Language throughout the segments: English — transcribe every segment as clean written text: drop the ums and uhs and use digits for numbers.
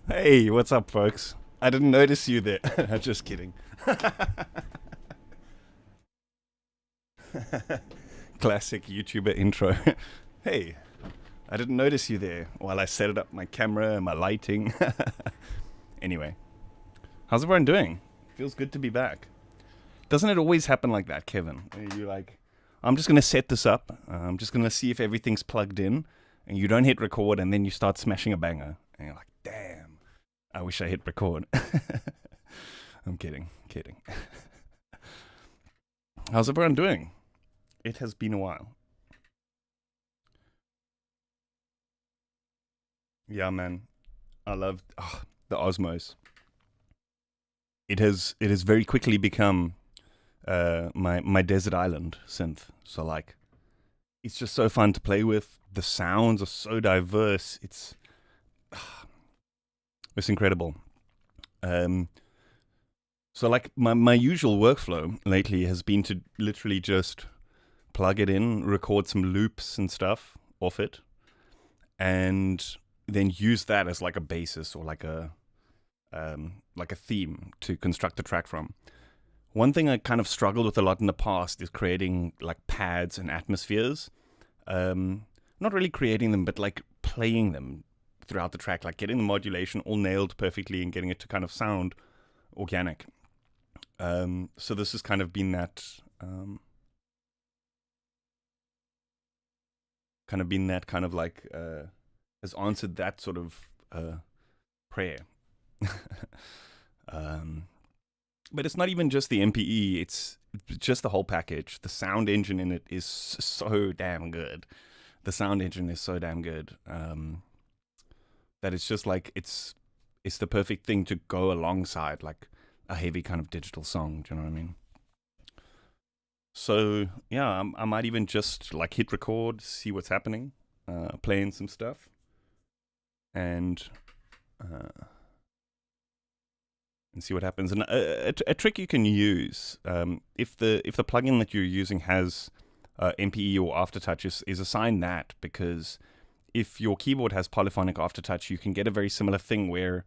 Hey, what's up, folks? I didn't notice you there. Just kidding. Classic YouTuber intro. Hey, I didn't notice you there while I set it up my camera and my lighting. Anyway, how's everyone doing? Feels good to be back. Doesn't it always happen like that, Kevin? You're like, I'm just going to set this up. I'm just going to see if everything's plugged in. And you don't hit record, and then you start smashing a banger. And you're like, damn, I wish I hit record. I'm kidding. How's everyone doing? It has been a while. Yeah, man. I loved the Osmos. It has very quickly become my desert island synth. So like, it's just so fun to play with. The sounds are so diverse. It's incredible. Um, so like my usual workflow lately has been to literally just plug it in, record some loops and stuff off it, and then use that as like a basis or like a theme to construct the track from. One thing I kind of struggled with a lot in the past is creating like pads and atmospheres. Not really creating them, but like playing them throughout the track, like getting the modulation all nailed perfectly and getting it to kind of sound organic. So this has kind of been that, kind of like has answered that sort of prayer. um, but it's not even just the MPE; it's just the whole package. The sound engine in it is so damn good. The sound engine is so damn good that it's just like it's the perfect thing to go alongside like a heavy kind of digital song. Do you know what I mean? So yeah, I might even just like hit record, see what's happening, playing some stuff, and uh, see what happens. And a trick you can use if the plugin that you're using has MPE or Aftertouch is assign that, because if your keyboard has polyphonic aftertouch, you can get a very similar thing where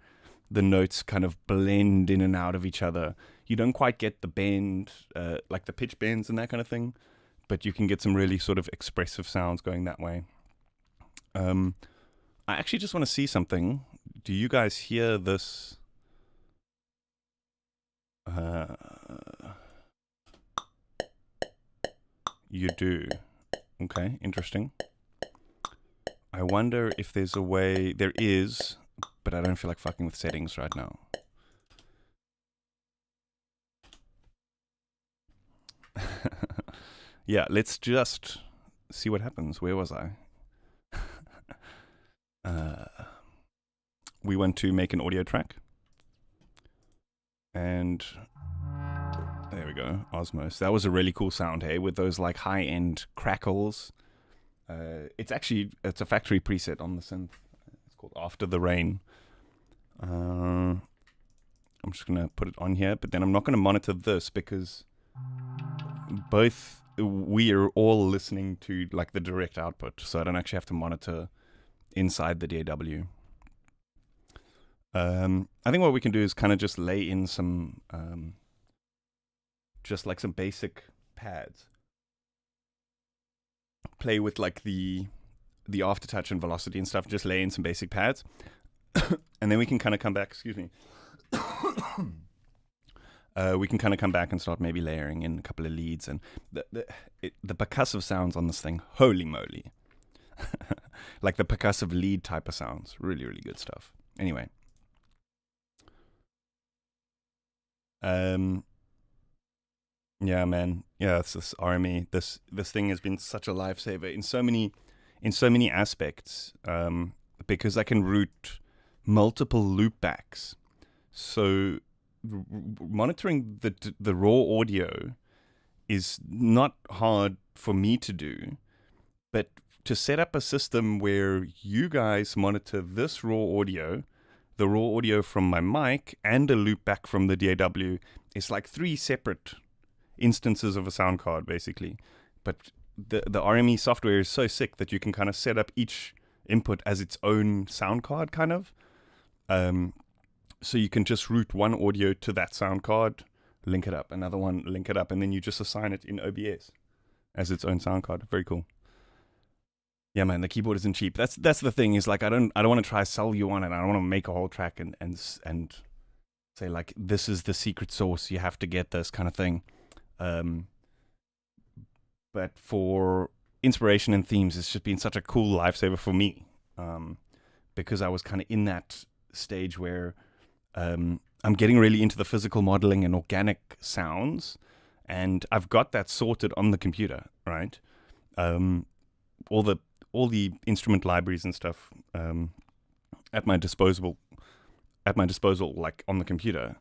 the notes kind of blend in and out of each other. You don't quite get the bend, like the pitch bends and that kind of thing, but you can get some really sort of expressive sounds going that way. I actually just want to see something. Do you guys hear this? Uh, you do. Okay, interesting. I wonder if there's a way. There is, but I don't feel like fucking with settings right now. Yeah, let's just see what happens. Where was I? uh, we went to make an audio track, and there we go, Osmos. That was a really cool sound, hey, with those like high-end crackles. It's a factory preset on the synth. It's called After the Rain. I'm just gonna put it on here, but then I'm not gonna monitor this because both we are all listening to like the direct output, so I don't actually have to monitor inside the DAW. I think what we can do is kind of just lay in some, just like some basic pads. Play with like the aftertouch and velocity and stuff. Just lay in some basic pads, and then we can kind of come back. Excuse me. We can kind of come back and start maybe layering in a couple of leads and the percussive sounds on this thing. Holy moly! Like the percussive lead type of sounds. Really, really good stuff. Anyway. Yeah, man. Yeah, it's this RME. This thing has been such a lifesaver in so many aspects. Because I can route multiple loopbacks. So monitoring the raw audio is not hard for me to do, but to set up a system where you guys monitor this raw audio, the raw audio from my mic, and a loopback from the DAW, it's like three separate instances of a sound card, basically. But the RME software is so sick that you can kind of set up each input as its own sound card, kind of. So you can just route one audio to that sound card, link it up, another one, link it up, and then you just assign it in OBS as its own sound card. Very cool. Yeah, man, the keyboard isn't cheap. That's the thing. Is like I don't want to try to sell you on it. I don't want to make a whole track and say like this is the secret sauce. You have to get this kind of thing. But for inspiration and themes, it's just been such a cool lifesaver for me, because I was kind of in that stage where I'm getting really into the physical modeling and organic sounds, and I've got that sorted on the computer, right? All the instrument libraries and stuff at my disposal, like on the computer.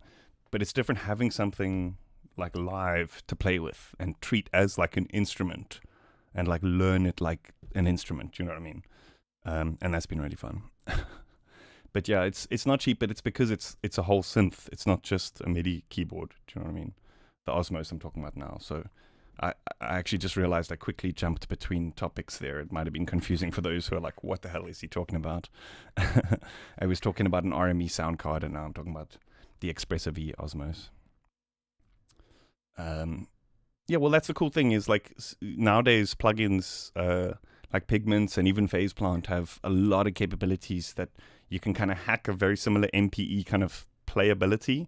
But it's different having something like live to play with and treat as like an instrument, and like learn it like an instrument. You know what I mean? And that's been really fun. But yeah, it's not cheap, but it's because it's a whole synth. It's not just a MIDI keyboard. Do you know what I mean? The Osmos I'm talking about now. So I actually just realized I quickly jumped between topics there. It might have been confusing for those who are like, what the hell is he talking about? I was talking about an RME sound card, and now I'm talking about the Expressor V Osmos. Yeah, well, that's the cool thing is like nowadays plugins like Pigments and even Phase Plant have a lot of capabilities that you can kind of hack a very similar MPE kind of playability,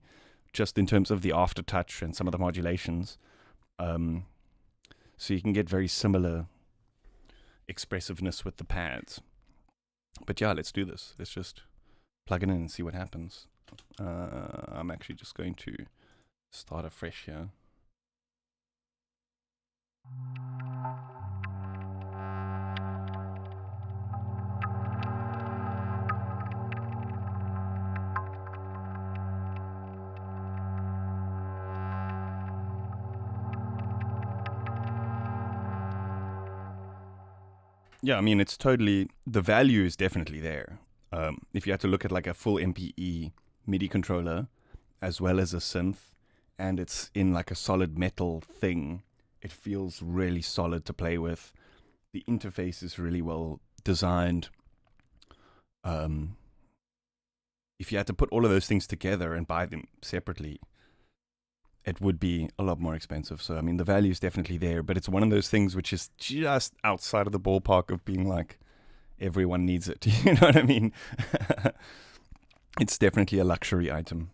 just in terms of the aftertouch and some of the modulations. So you can get very similar expressiveness with the pads. But yeah, let's do this. Let's just plug it in and see what happens. I'm actually just going to start afresh here. Yeah, I mean, it's totally, the value is definitely there. If you had to look at like a full MPE MIDI controller as well as a synth, and it's in like a solid metal thing, it feels really solid to play with. The interface is really well designed. If you had to put all of those things together and buy them separately, it would be a lot more expensive. So, I mean, the value is definitely there, but it's one of those things which is just outside of the ballpark of being like, everyone needs it. You know what I mean? It's definitely a luxury item.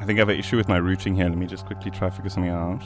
think I have an issue with my routing here. Let me just quickly try to figure something out.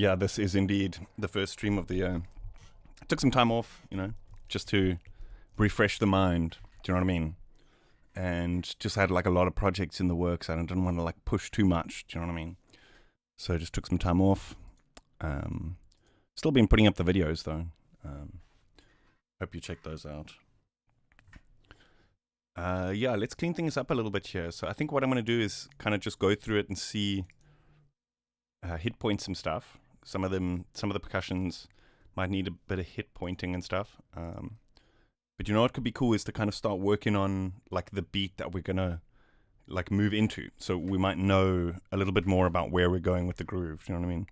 Yeah, this is indeed the first stream of the year. I took some time off, just to refresh the mind. Do you know what I mean? And just had like a lot of projects in the works and I didn't want to like push too much. Do you know what I mean? So I just took some time off. Still been putting up the videos though. Hope you check those out. Yeah, let's clean things up a little bit here. So I think what I'm going to do is kind of just go through it and see, hit point some stuff. Some of the percussions might need a bit of hit pointing and stuff. But what could be cool is to kind of start working on like the beat that we're going to like move into. So we might know a little bit more about where we're going with the groove. Do you know what I mean?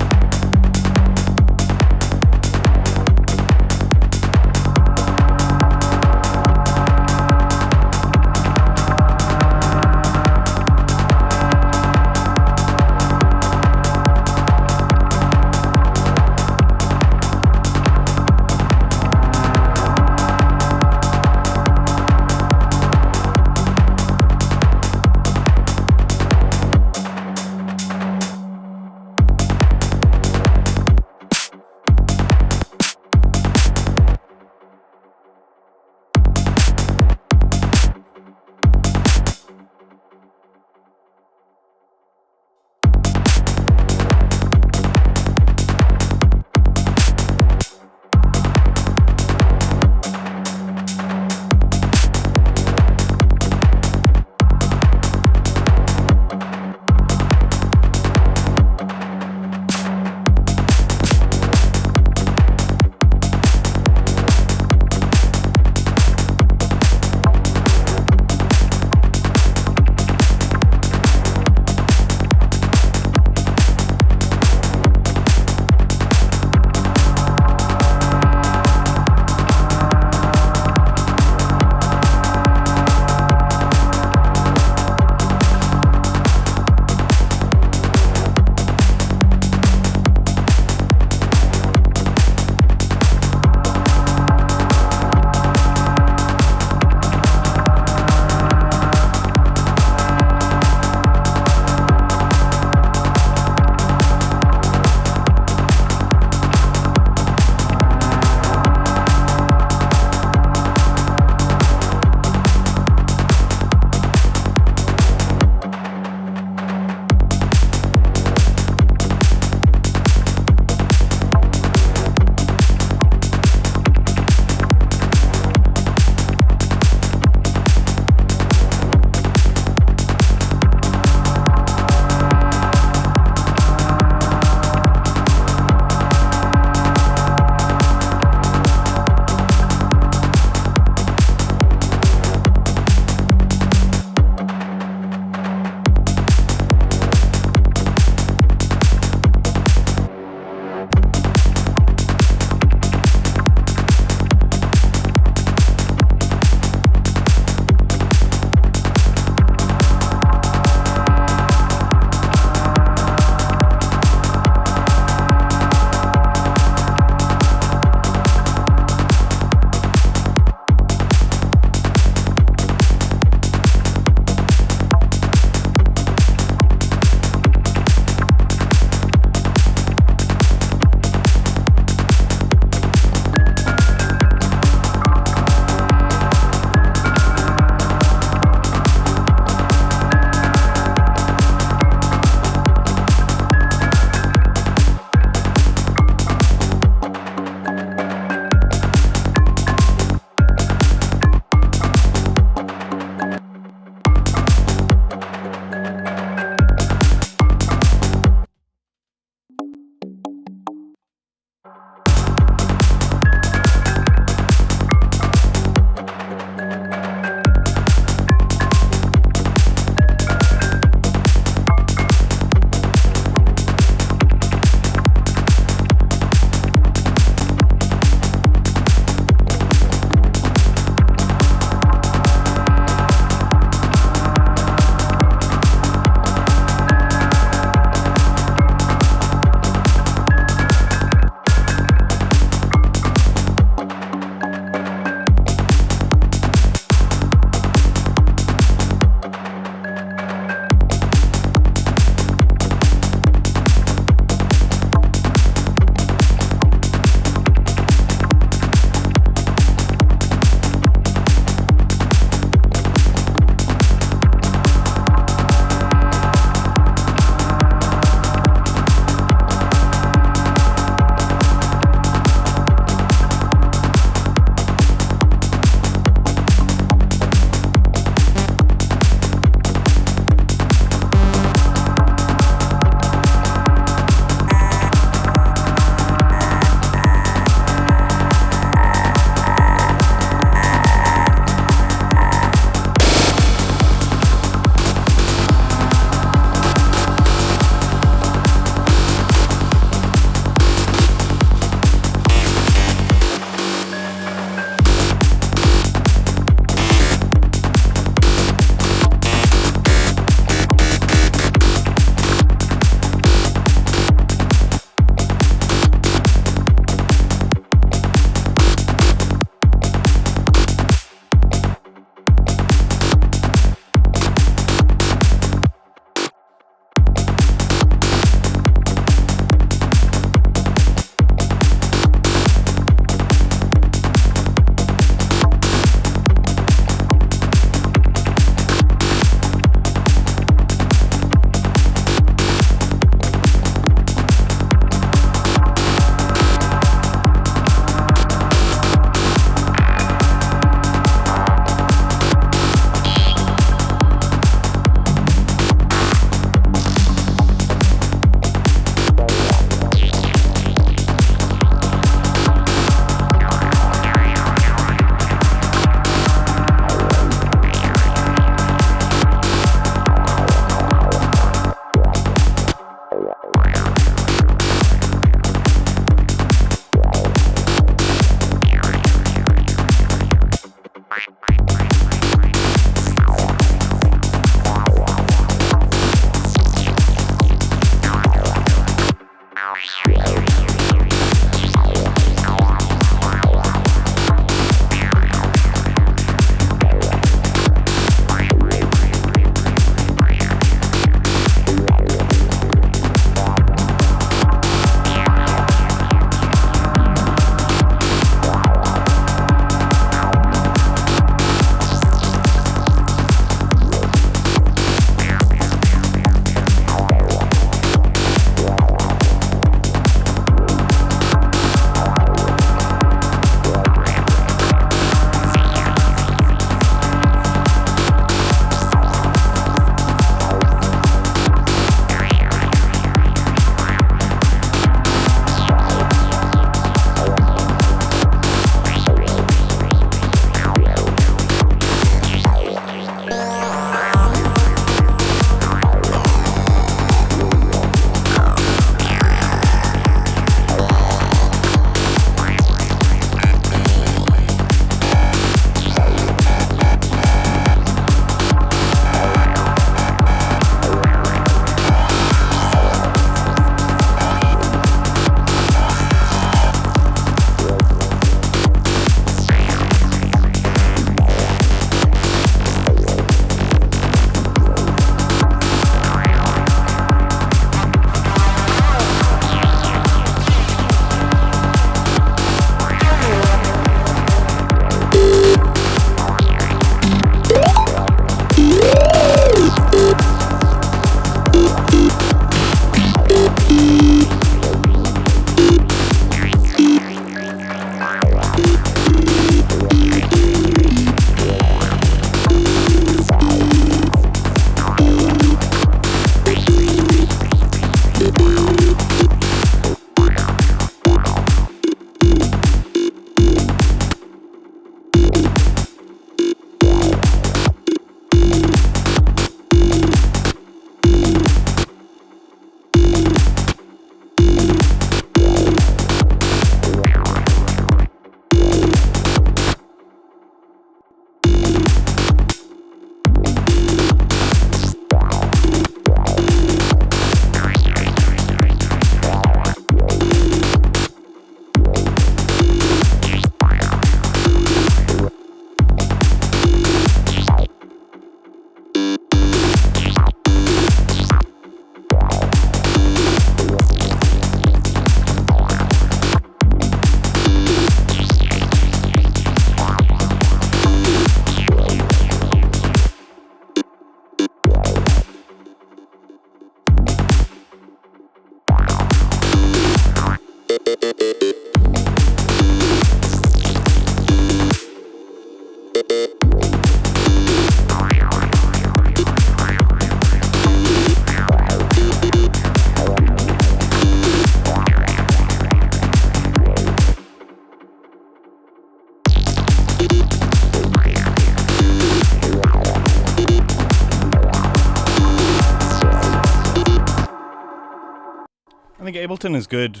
I think Ableton is good.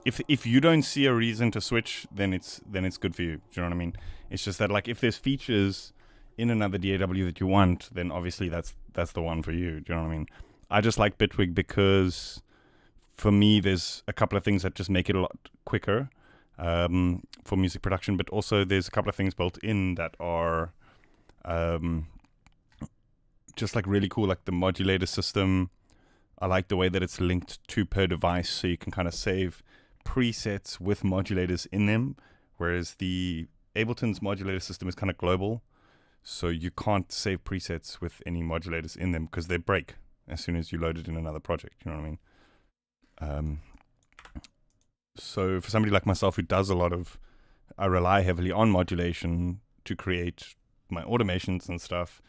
If you don't see a reason to switch, then it's good for you. Do you know what I mean? It's just that, like, if there's features in another DAW that you want, then obviously that's the one for you. Do you know what I mean? I just like Bitwig because for me there's a couple of things that just make it a lot quicker for music production, but also there's a couple of things built in that are just like really cool, like the modulator system. I like the way that it's linked to per device, so you can kind of save presets with modulators in them, whereas the Ableton's modulator system is kind of global, so you can't save presets with any modulators in them because they break as soon as you load it in another project. You know what I mean? So for somebody like myself who does I rely heavily on modulation to create my automations and stuff,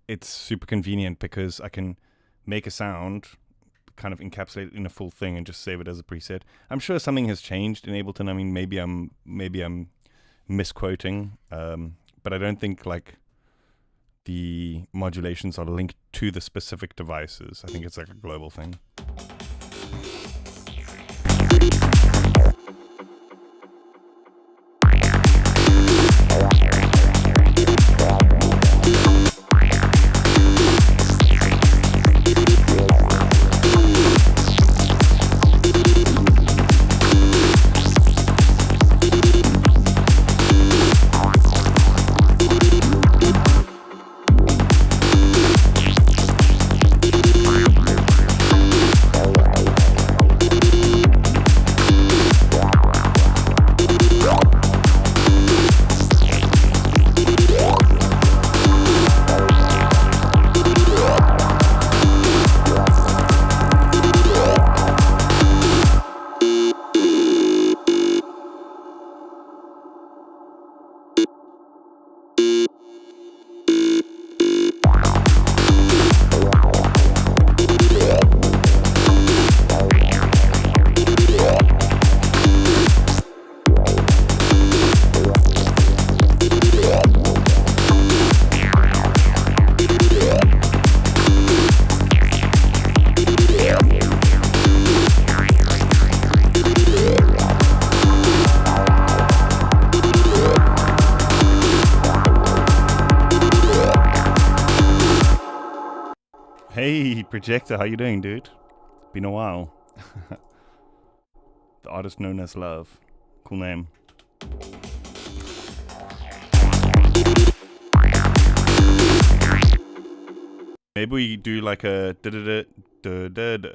it's super convenient because I can make a sound, kind of encapsulate it in a full thing, and just save it as a preset. I'm sure something has changed in Ableton. I mean, maybe I'm misquoting, but I don't think like the modulations are linked to the specific devices. I think it's like a global thing. Hey, Projector, how you doing, dude? Been a while. The artist known as Love. Cool name. Maybe we do like a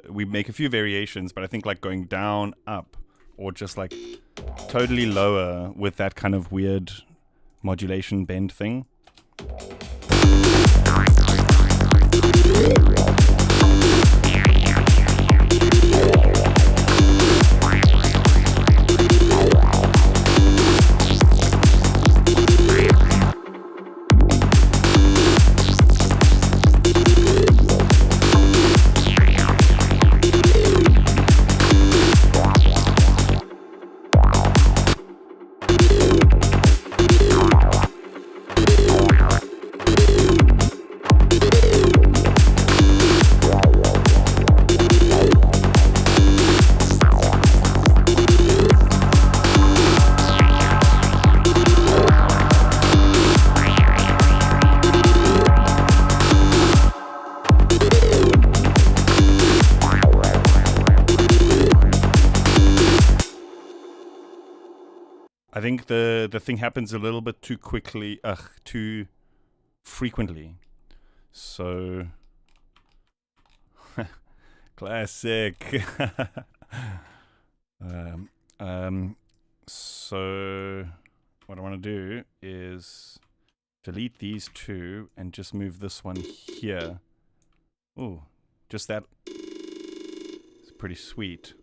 we make a few variations, but I think like going down, up, or just like totally lower with that kind of weird modulation bend thing. I think the thing happens a little bit too quickly, too frequently. So, classic. So, what I want to do is delete these two and just move this one here. Ooh, just that. It's pretty sweet.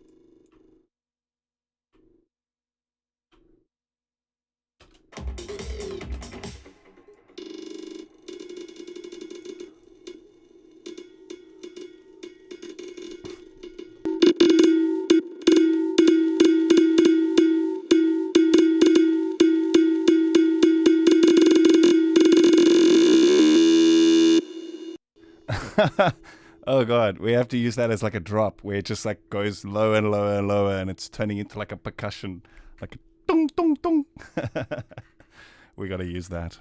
Oh god, we have to use that as like a drop where it just like goes lower and lower and lower, and it's turning into like a percussion, like a dong dong dong. We got to use that.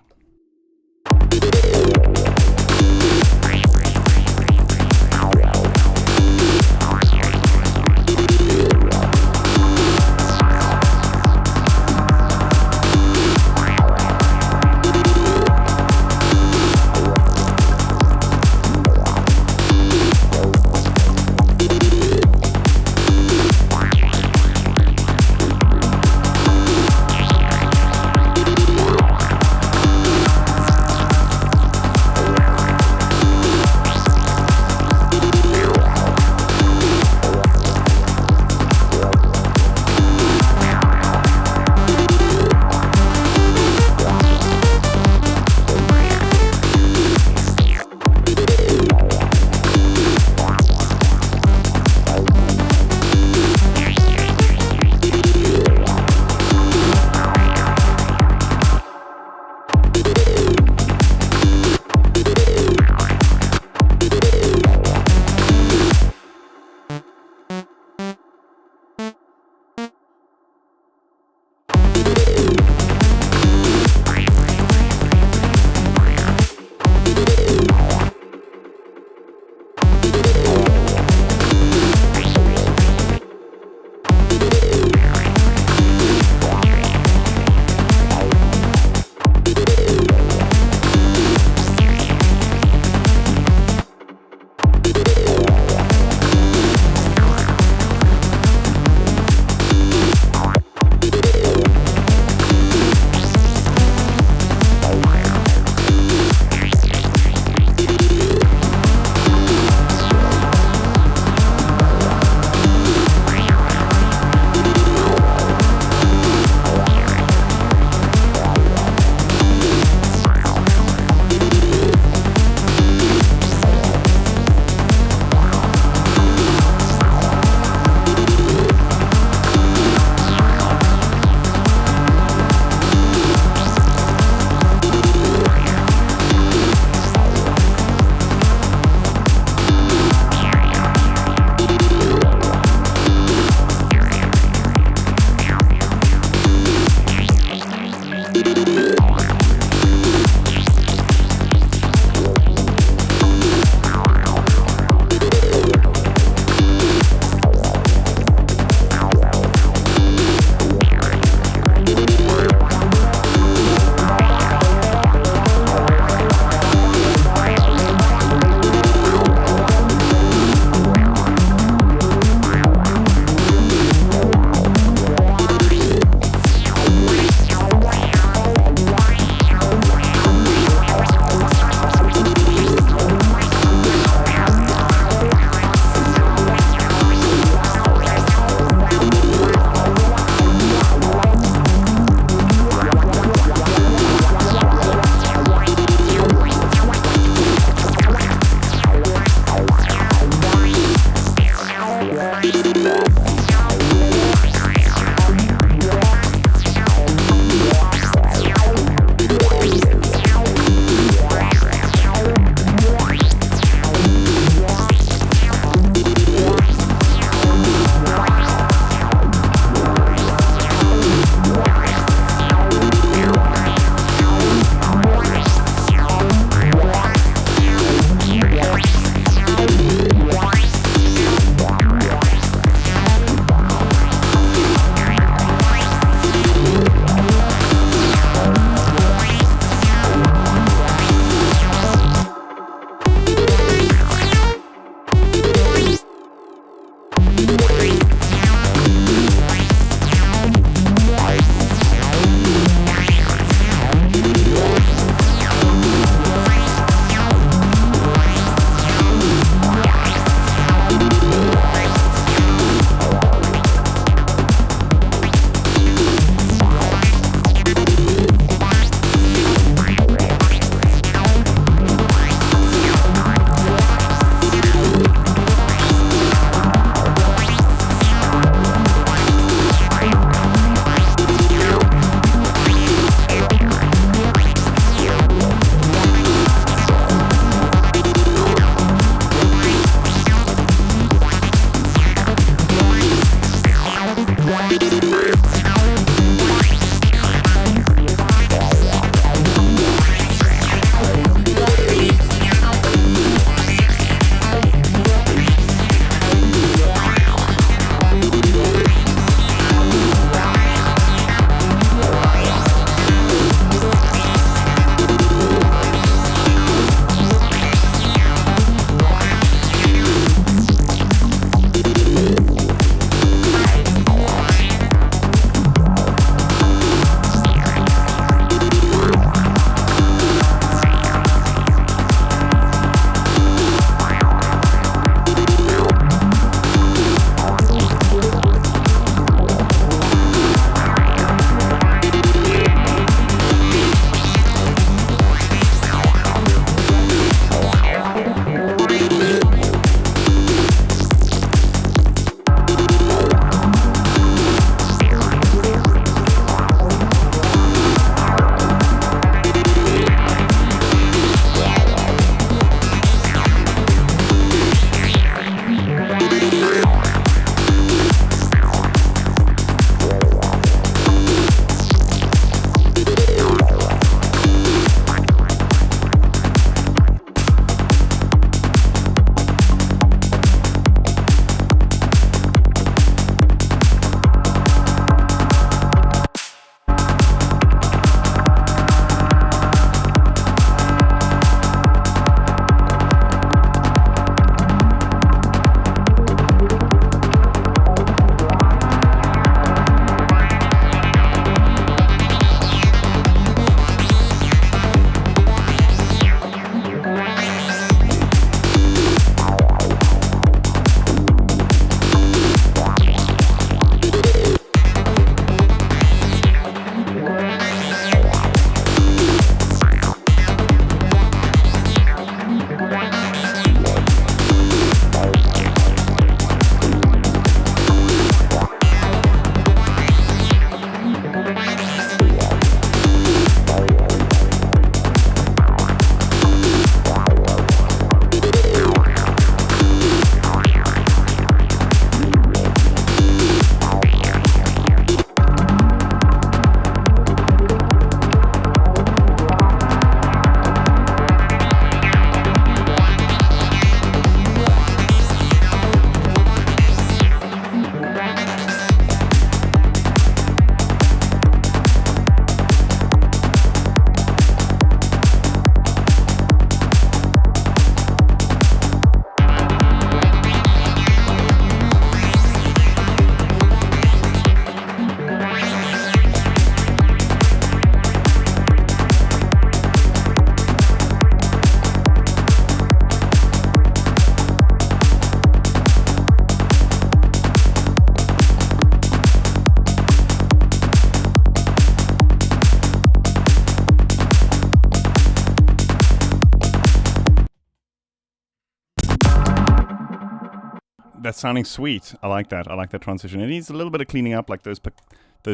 That's sounding sweet. I like that. I like that transition. It needs a little bit of cleaning up, like those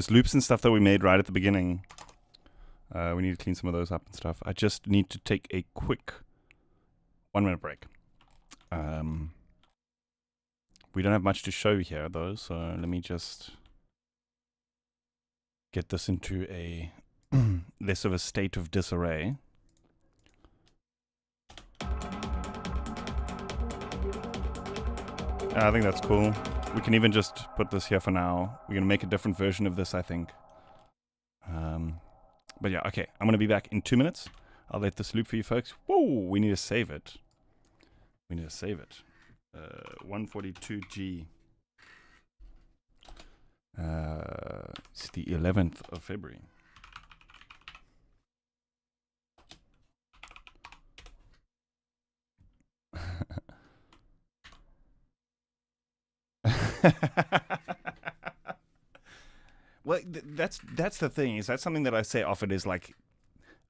loops and stuff that we made right at the beginning. We need to clean some of those up and stuff. I just need to take a quick 1 minute break. We don't have much to show here though, so let me just get this into a less of a state of disarray. I think that's cool. We can even just put this here for now. We're going to make a different version of this, I think. But yeah, okay. I'm going to be back in 2 minutes. I'll let this loop for you folks. Whoa, we need to save it. 142G. It's the 11th of February. Well, that's the thing. Is that something that I say often is like,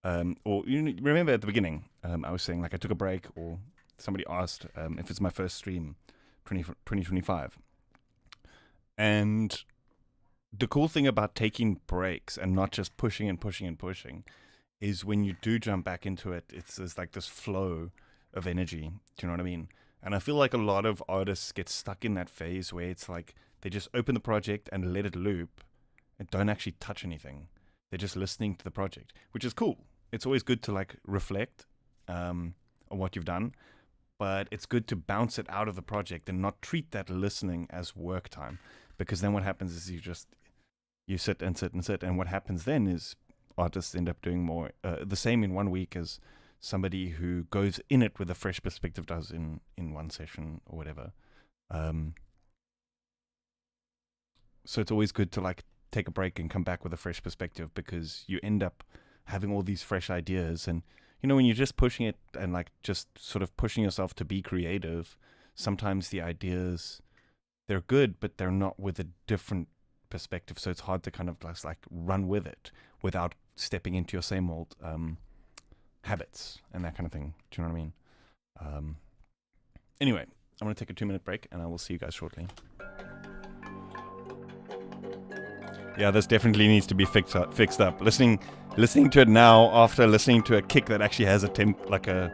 or you remember at the beginning, I was saying like I took a break, or somebody asked if it's my first stream, 2025, and the cool thing about taking breaks and not just pushing and pushing and pushing is when you do jump back into it, it's like this flow of energy. Do you know what I mean? And I feel like a lot of artists get stuck in that phase where it's like they just open the project and let it loop and don't actually touch anything. They're just listening to the project, which is cool. It's always good to like reflect on what you've done, but it's good to bounce it out of the project and not treat that listening as work time, because then what happens is you sit and sit and sit, and what happens then is artists end up doing more the same in 1 week as somebody who goes in it with a fresh perspective does in one session or whatever. So it's always good to like take a break and come back with a fresh perspective, because you end up having all these fresh ideas. And you know, when you're just pushing it and like just sort of pushing yourself to be creative, sometimes the ideas, they're good, but they're not with a different perspective. So it's hard to kind of just like run with it without stepping into your same old habits and that kind of thing. Do you know what I mean? Anyway, I'm going to take a 2 minute break and I will see you guys shortly. Yeah, this definitely needs to be fixed up. Listening to it now after listening to a kick that actually has a temp, like a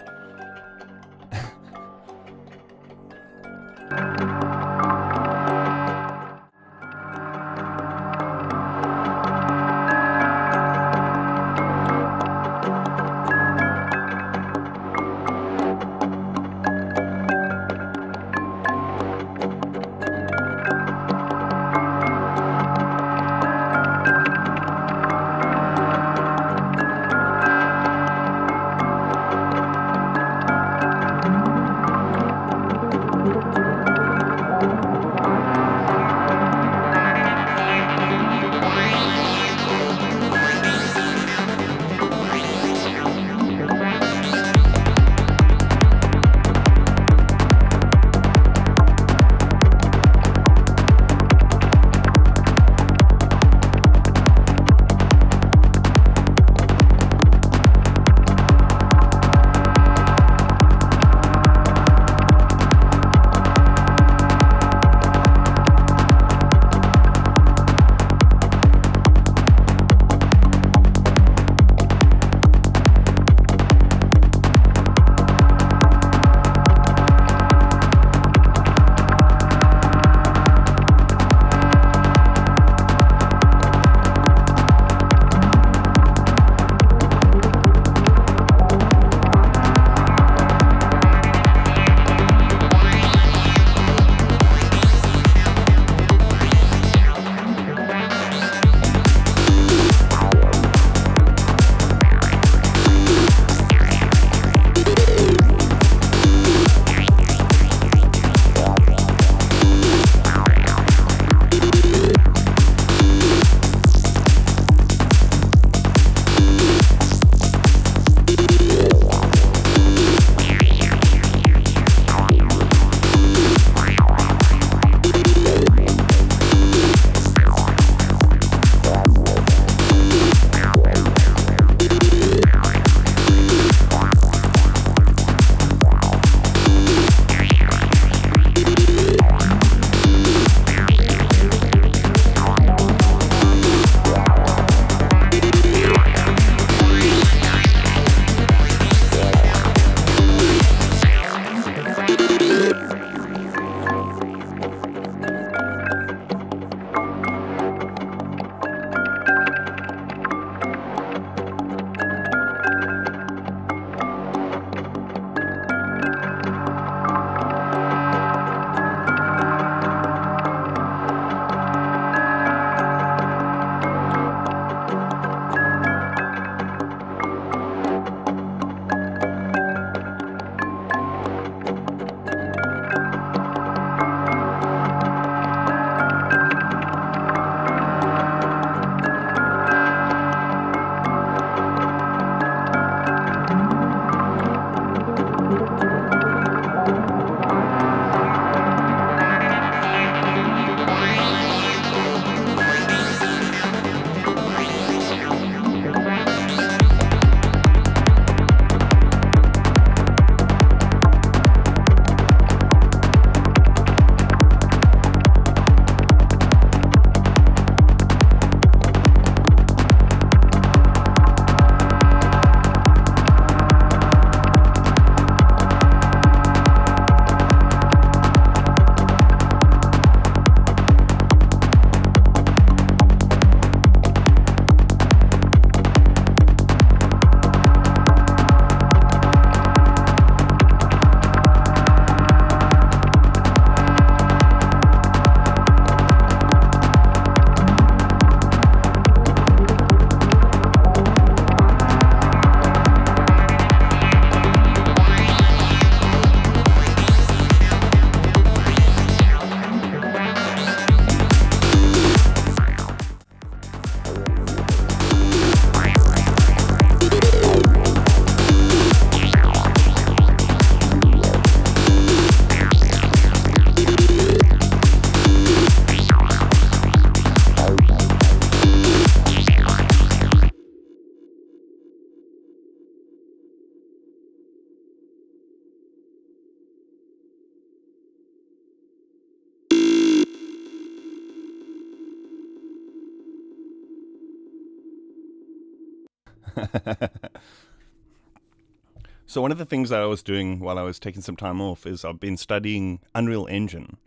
So one of the things that I was doing while I was taking some time off is I've been studying Unreal Engine.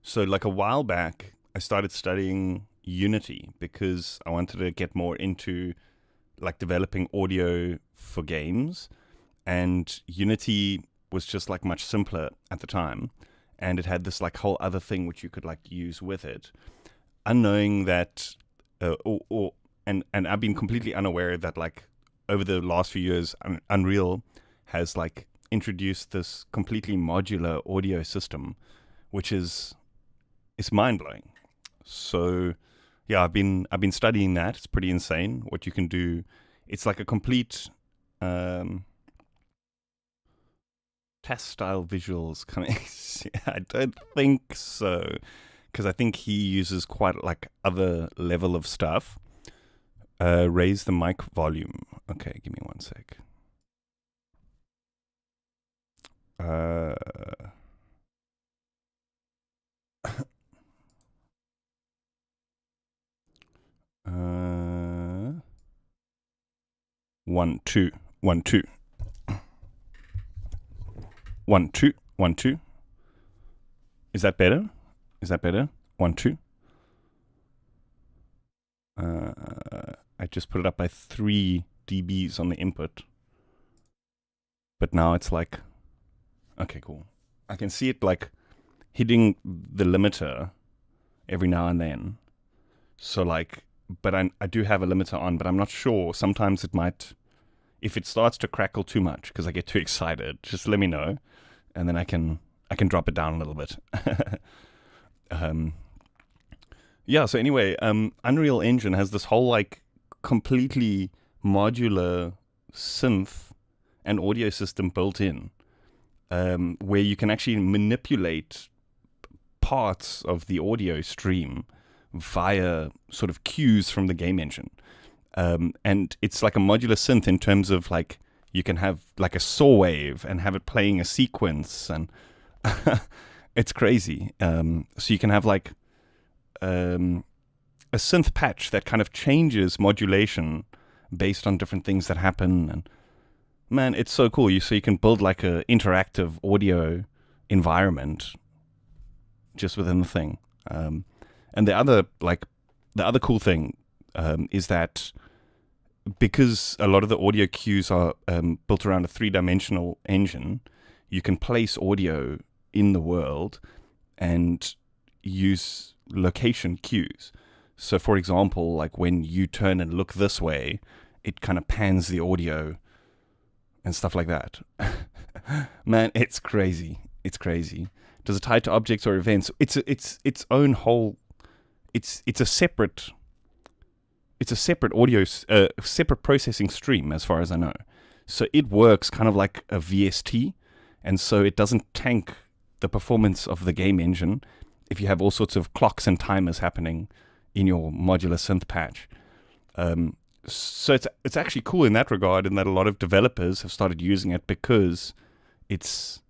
So like a while back, I started studying Unity because I wanted to get more into like developing audio for games, and Unity was just like much simpler at the time, and it had this like whole other thing which you could like use with it, unknowing that and I've been completely unaware that like over the last few years Unreal has like introduced this completely modular audio system, which is mind-blowing. So yeah, I've been studying that. It's pretty insane what you can do. It's like a complete test style visuals kind of. I don't think so, because I think he uses quite like other level of stuff. Raise the mic volume. Okay, give me one sec. One, two, 1 2 1 2 1 2. Is that better? 1 2. I just put it up by 3 dBs on the input, but now it's like, okay, cool. I can see it like hitting the limiter every now and then. So like, but I do have a limiter on, but I'm not sure. Sometimes it might, if it starts to crackle too much because I get too excited, just let me know, and then I can drop it down a little bit. Yeah. So anyway, Unreal Engine has this whole like completely modular synth and audio system built in, where you can actually manipulate parts of the audio stream via sort of cues from the game engine. And it's like a modular synth in terms of like you can have like a saw wave and have it playing a sequence, and it's crazy. So you can have like a synth patch that kind of changes modulation based on different things that happen, and man, it's so cool. So you can build like a interactive audio environment just within the thing. And the other cool thing is that because a lot of the audio cues are built around a 3-dimensional engine, you can place audio in the world and use location cues. So for example, like when you turn and look this way, it kind of pans the audio and stuff like that. Man, it's crazy. Does it tie to objects or events? It's its own whole. It's a separate audio, separate processing stream as far as I know. So it works kind of like a VST, and so it doesn't tank the performance of the game engine if you have all sorts of clocks and timers happening in your modular synth patch. So it's actually cool in that regard, in that a lot of developers have started using it because it's.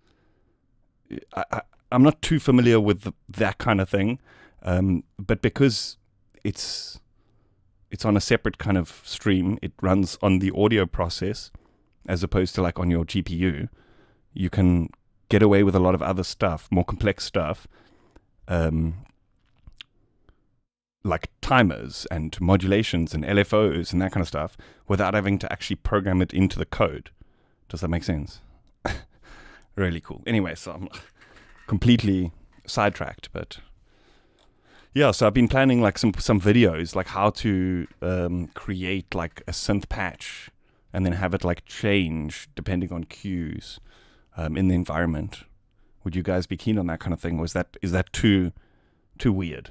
I'm not too familiar with that kind of thing, but because it's on a separate kind of stream, it runs on the audio process as opposed to like on your GPU. You can get away with a lot of other stuff, more complex stuff, like timers and modulations and LFOs and that kind of stuff, without having to actually program it into the code. Does that make sense? Really cool. Anyway, so I'm completely sidetracked, but yeah, so I've been planning like some videos, like how to create like a synth patch and then have it like change depending on cues in the environment. Would you guys be keen on that kind of thing? Or is that too weird?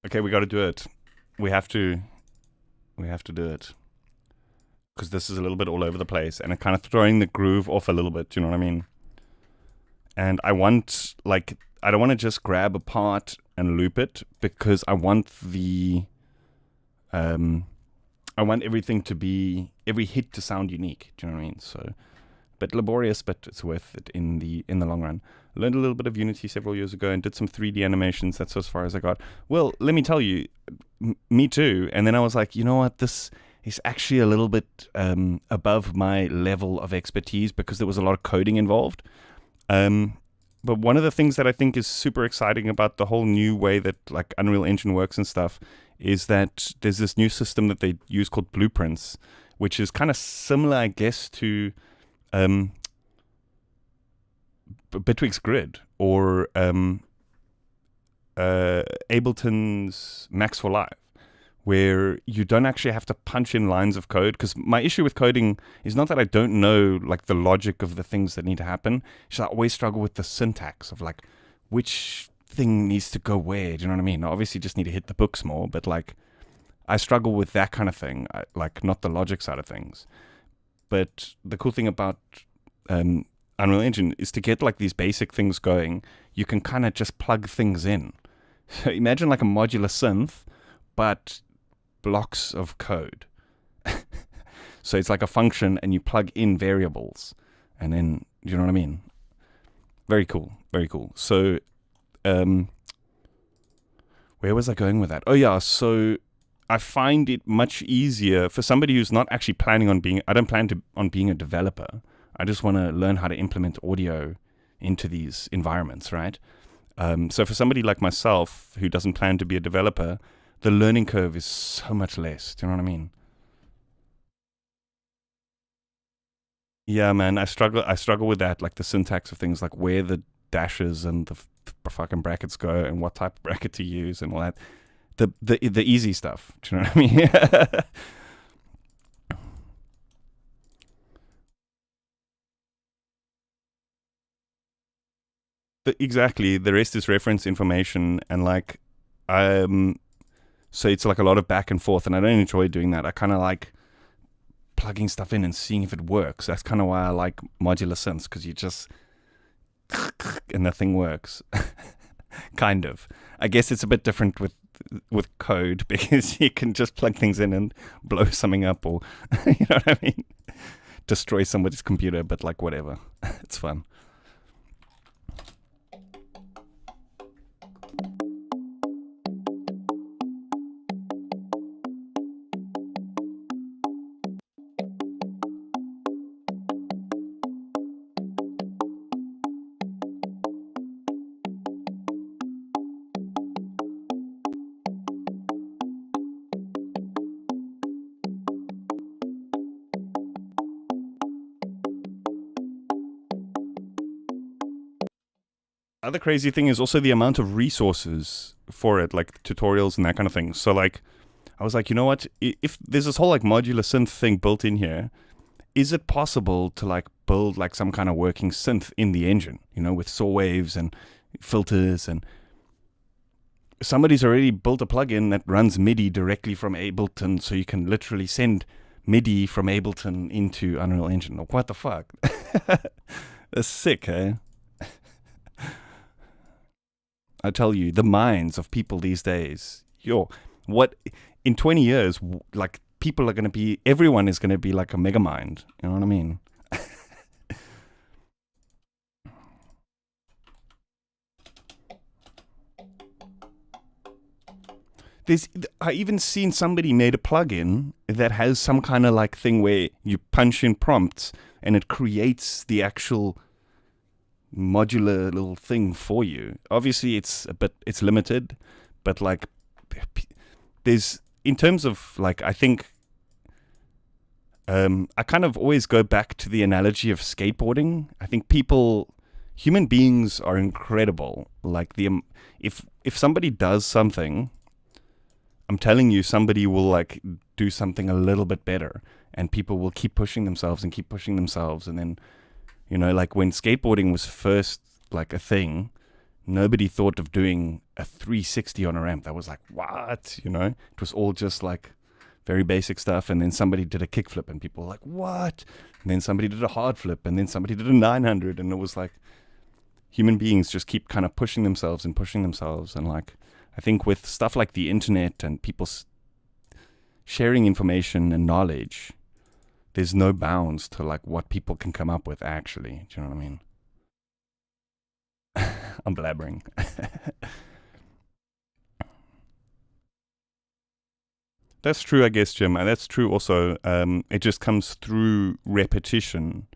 Okay, we got to do it. We have to. We have to do it because this is a little bit all over the place and it kind of throwing the groove off a little bit. You know what I mean? And I want I don't want to just grab a part and loop it because I want I want everything to be every hit to sound unique. Do you know what I mean? So, bit laborious, but it's worth it in the long run. Learned a little bit of Unity several years ago and did some 3D animations. That's as far as I got. Well, let me tell you, me too. And then I was like, you know what? This is actually a little bit above my level of expertise because there was a lot of coding involved. But one of the things that I think is super exciting about the whole new way that like Unreal Engine works and stuff is that there's this new system that they use called Blueprints, which is kind of similar, I guess, to Bitwig's Grid or Ableton's Max for Live, where you don't actually have to punch in lines of code. Because my issue with coding is not that I don't know like the logic of the things that need to happen. It's I always struggle with the syntax of like which thing needs to go where. Do you know what I mean? I obviously just need to hit the books more, but like I struggle with that kind of thing, like not the logic side of things. But the cool thing about Unreal Engine is to get like these basic things going, you can kind of just plug things in. So imagine like a modular synth, but blocks of code. So it's like a function and you plug in variables and then, you know what I mean? Very cool. Very cool. So, where was I going with that? Oh yeah. So I find it much easier for somebody who's not actually planning on being, I don't plan on being a developer. I just want to learn how to implement audio into these environments, right? So for somebody like myself who doesn't plan to be a developer, the learning curve is so much less. Do you know what I mean? Yeah, man, I struggle with that, like the syntax of things, like where the dashes and the fucking brackets go and what type of bracket to use and all that. The easy stuff. Do you know what I mean? Exactly. The rest is reference information and like, um, so it's like a lot of back and forth, and I don't enjoy doing that. I kind of like plugging stuff in and seeing if it works. That's kind of why I like modular synths, because you just and the thing works. Kind of. I guess it's a bit different with code because you can just plug things in and blow something up, or you know what I mean, destroy somebody's computer. But like whatever, it's fun. Other crazy thing is also the amount of resources for it, like tutorials and that kind of thing. So like, I was like, you know what? If there's this whole like modular synth thing built in here, is it possible to like build like some kind of working synth in the engine? You know, with saw waves and filters, and somebody's already built a plugin that runs MIDI directly from Ableton, so you can literally send MIDI from Ableton into Unreal Engine. Like, what the fuck? That's sick, eh? I tell you, the minds of people these days. What in 20 years, like people are going to be, everyone is going to be like a mega mind. You know what I mean? I even seen somebody made a plugin that has some kind of like thing where you punch in prompts and it creates the actual modular little thing for you. Obviously, it's limited, but like there's in terms of like I think I kind of always go back to the analogy of skateboarding. I think human beings are incredible. Like if somebody does something, I'm telling you, somebody will like do something a little bit better, and people will keep pushing themselves and keep pushing themselves. And then, you know, like when skateboarding was first like a thing, nobody thought of doing a 360 on a ramp. That was like, what? You know, it was all just like very basic stuff. And then somebody did a kickflip and people were like, what? And then somebody did a hard flip and then somebody did a 900. And it was like, human beings just keep kind of pushing themselves. And like, I think with stuff like the internet and people sharing information and knowledge, there's no bounds to like what people can come up with actually. Do you know what I mean? I'm blabbering. That's true, I guess, Jim. And that's true also. It just comes through repetition.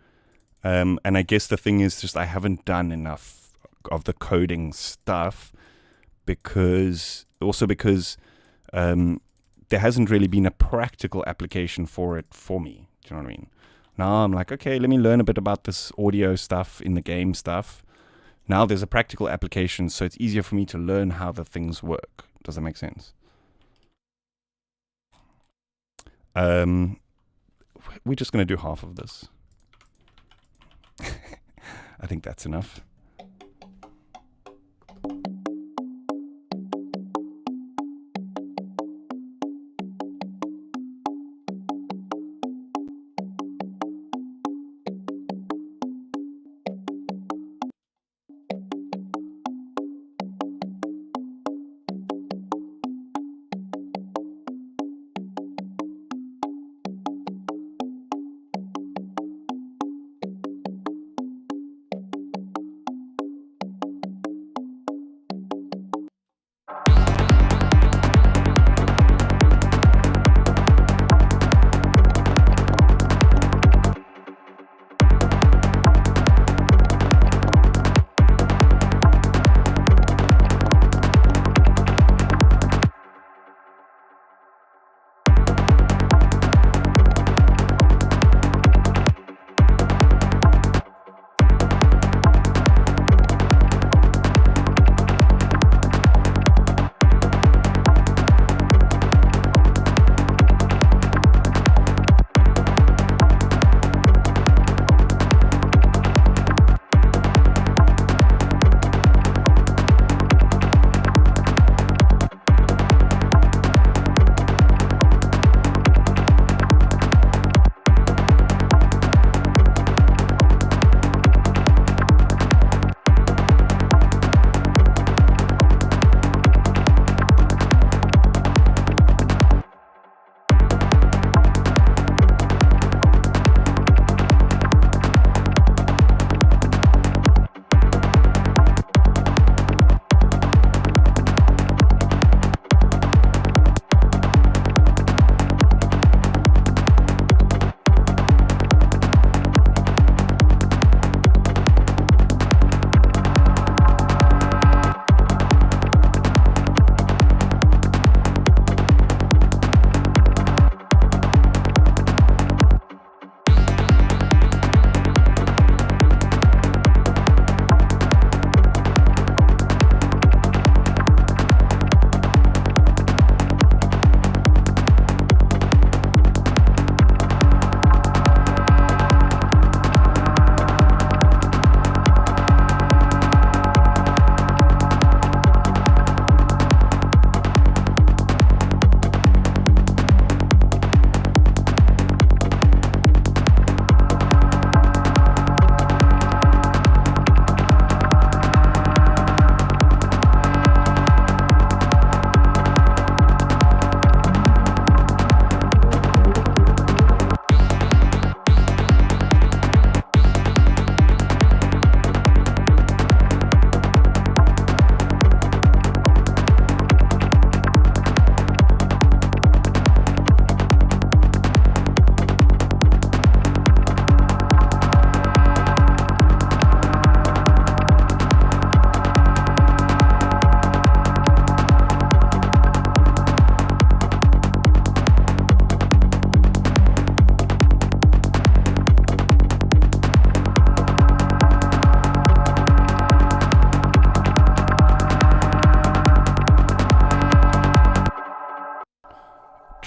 And I guess the thing is just I haven't done enough of the coding stuff because there hasn't really been a practical application for it for me. Do you know what I mean? Now I'm like, okay, let me learn a bit about this audio stuff in the game stuff. Now there's a practical application, so it's easier for me to learn how the things work. Does that make sense? We're just going to do half of this. I think that's enough.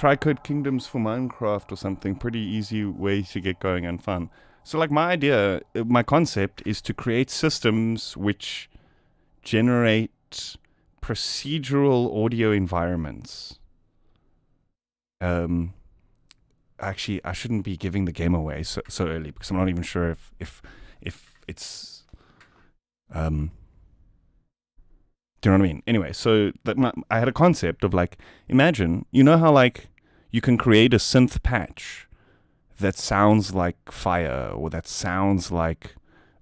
Try Code Kingdoms for Minecraft or something. Pretty easy way to get going and fun. So like my idea, my concept is to create systems which generate procedural audio environments. Actually, I shouldn't be giving the game away so early, because I'm not even sure if it's do you know what I mean? Anyway, so I had a concept of like, imagine, you know how like you can create a synth patch that sounds like fire, or that sounds like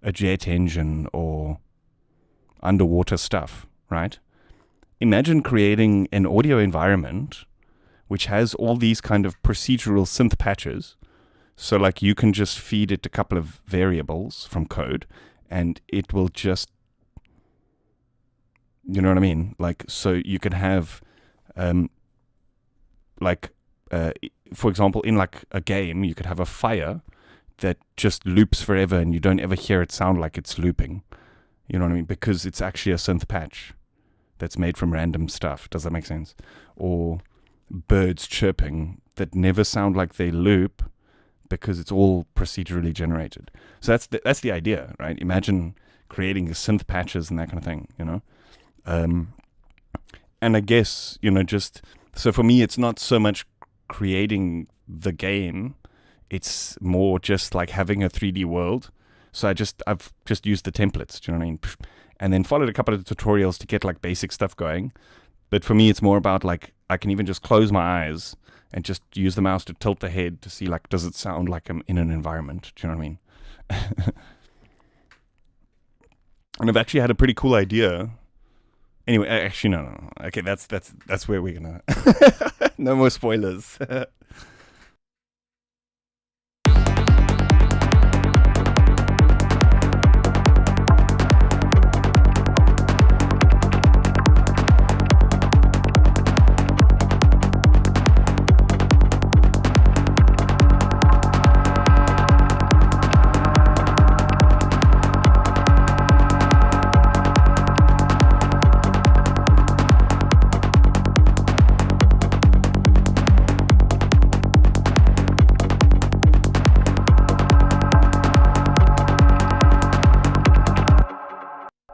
a jet engine or underwater stuff, right? Imagine creating an audio environment which has all these kind of procedural synth patches. So like you can just feed it a couple of variables from code and it will just, you know what I mean? Like, so you can have, for example, in like a game, you could have a fire that just loops forever and you don't ever hear it sound like it's looping. You know what I mean? Because it's actually a synth patch that's made from random stuff. Does that make sense? Or birds chirping that never sound like they loop because it's all procedurally generated. So that's the idea, right? Imagine creating synth patches and that kind of thing, you know? And I guess, you know, just, so for me, it's not so much creating the game, it's more just like having a 3D world. So I've just used the templates, do you know what I mean? And then followed a couple of tutorials to get like basic stuff going. But for me, it's more about like, I can even just close my eyes and just use the mouse to tilt the head to see like, does it sound like I'm in an environment? Do you know what I mean? And I've actually had a pretty cool idea. Anyway, actually, no. Okay, that's where we're gonna. No more spoilers.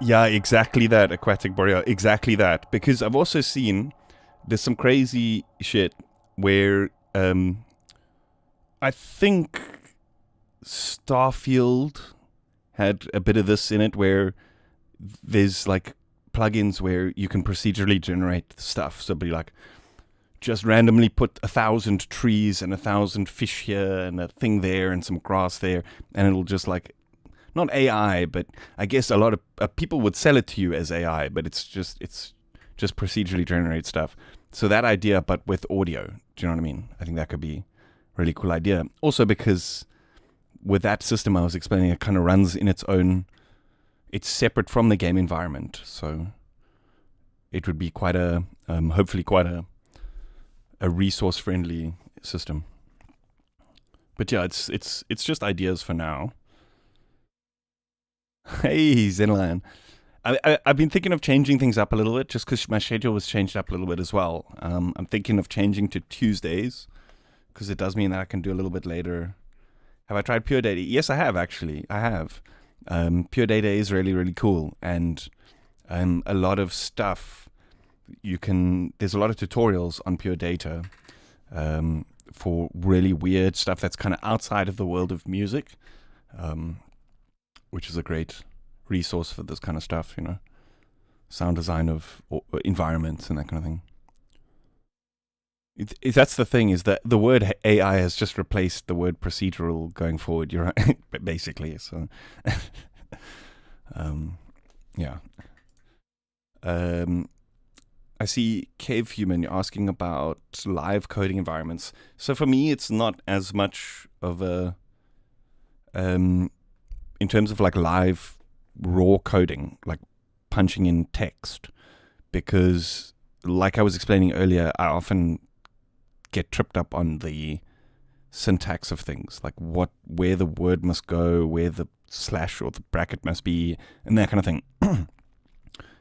Yeah, exactly that, Aquatic Boreal. Exactly that. Because I've also seen there's some crazy shit where I think Starfield had a bit of this in it, where there's like plugins where you can procedurally generate stuff. So be like, just randomly put 1,000 trees and 1,000 fish here and a thing there and some grass there, and it'll just like, not AI, but I guess a lot of people would sell it to you as AI, but it's just procedurally generated stuff. So that idea, but with audio, do you know what I mean? I think that could be a really cool idea. Also because with that system I was explaining, it kind of runs in its own, it's separate from the game environment. So it would be quite a, hopefully quite a resource-friendly system. But yeah, it's just ideas for now. Hey, Zenlion. I've been thinking of changing things up a little bit, just because my schedule was changed up a little bit as well. I'm thinking of changing to Tuesdays, because it does mean that I can do a little bit later. Have I tried Pure Data? Yes, I have, actually. I have. Pure Data is really, really cool. And a lot of stuff, there's a lot of tutorials on Pure Data for really weird stuff that's kind of outside of the world of music. Which is a great resource for this kind of stuff, you know, sound design of environments and that kind of thing. That's the thing, is that the word AI has just replaced the word procedural going forward. You're right, basically. So, yeah. I see Cave Human, you're asking about live coding environments. So for me, it's not as much of a in terms of like live raw coding, like punching in text, because like I was explaining earlier, I often get tripped up on the syntax of things, like where the word must go, where the slash or the bracket must be, and that kind of thing.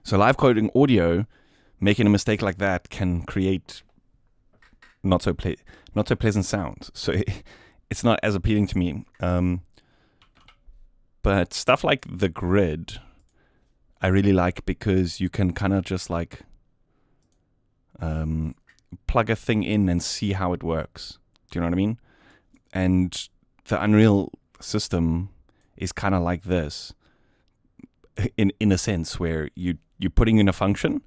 So live coding audio, making a mistake like that can create not so pleasant sounds. So it's not as appealing to me. But stuff like the grid, I really like, because you can kind of just like plug a thing in and see how it works. Do you know what I mean? And the Unreal system is kind of like this, in a sense, where you're putting in a function,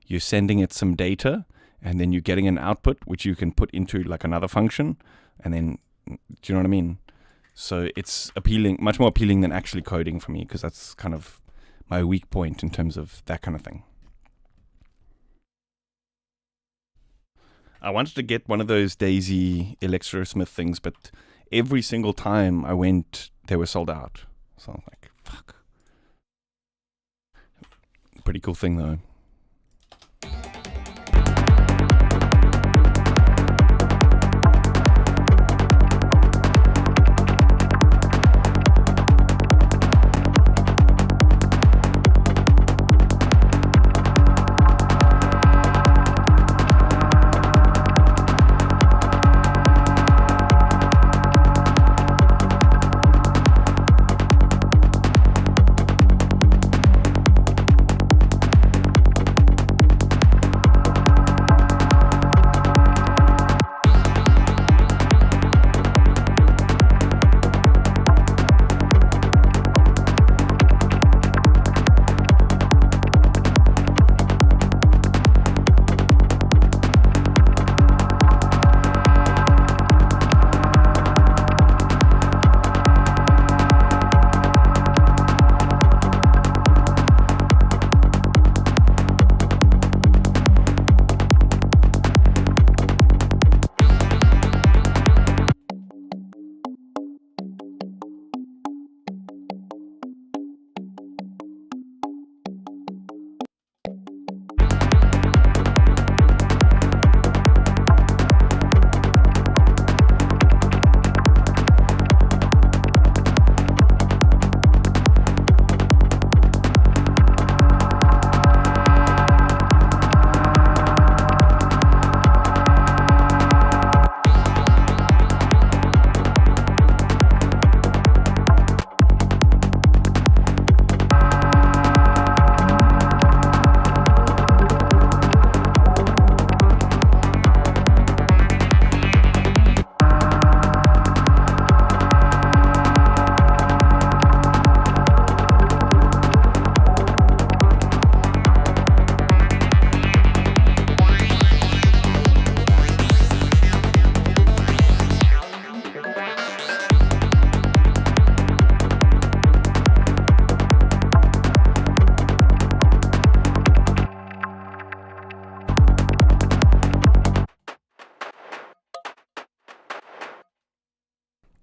you're sending it some data, and then you're getting an output which you can put into like another function, and then, do you know what I mean? So it's appealing, much more appealing than actually coding for me, because that's kind of my weak point in terms of that kind of thing. I wanted to get one of those Daisy Electrosmith things, but every single time I went, they were sold out. So I'm like, fuck. Pretty cool thing though.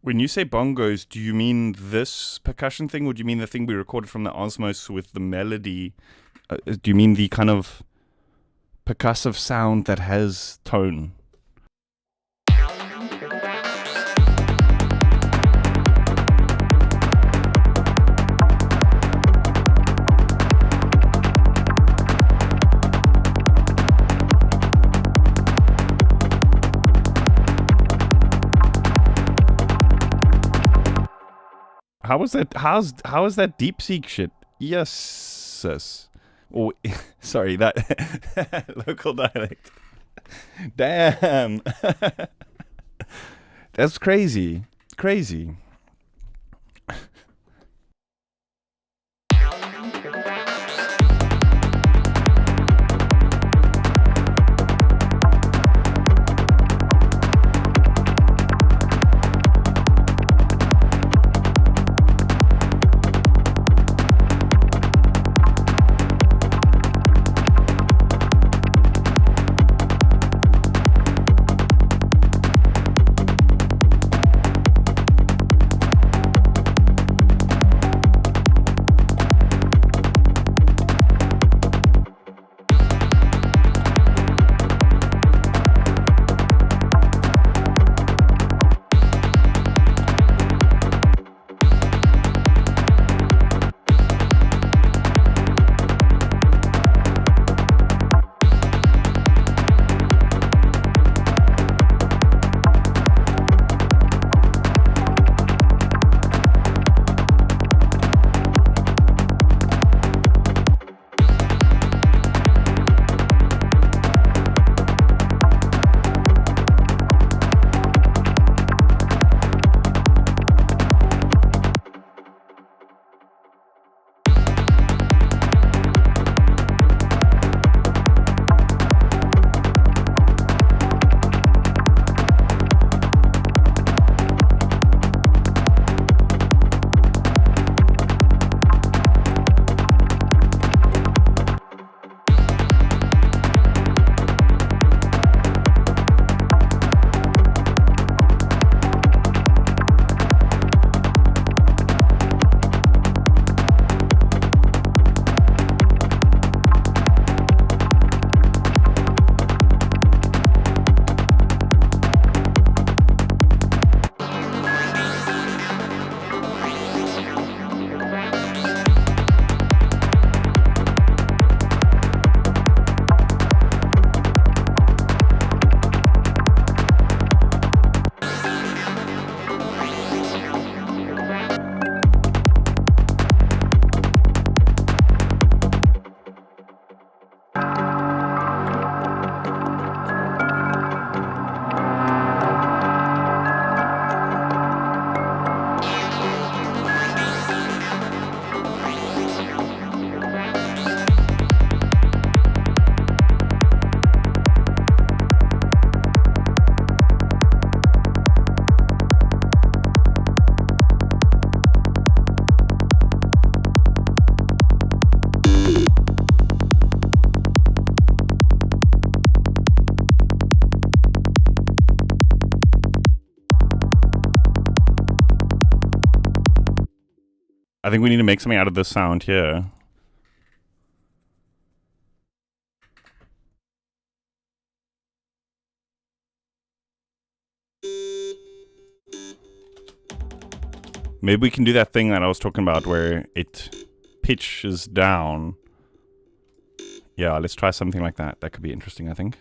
When you say bongos, do you mean this percussion thing, or do you mean the thing we recorded from the Osmos with the melody? Do you mean the kind of percussive sound that has tone? How is that? How is that DeepSeek shit? Yes, sis. Oh, sorry, that local dialect. Damn, that's crazy. Crazy. I think we need to make something out of this sound here. Maybe we can do that thing that I was talking about where it pitches down. Yeah, let's try something like that. That could be interesting, I think.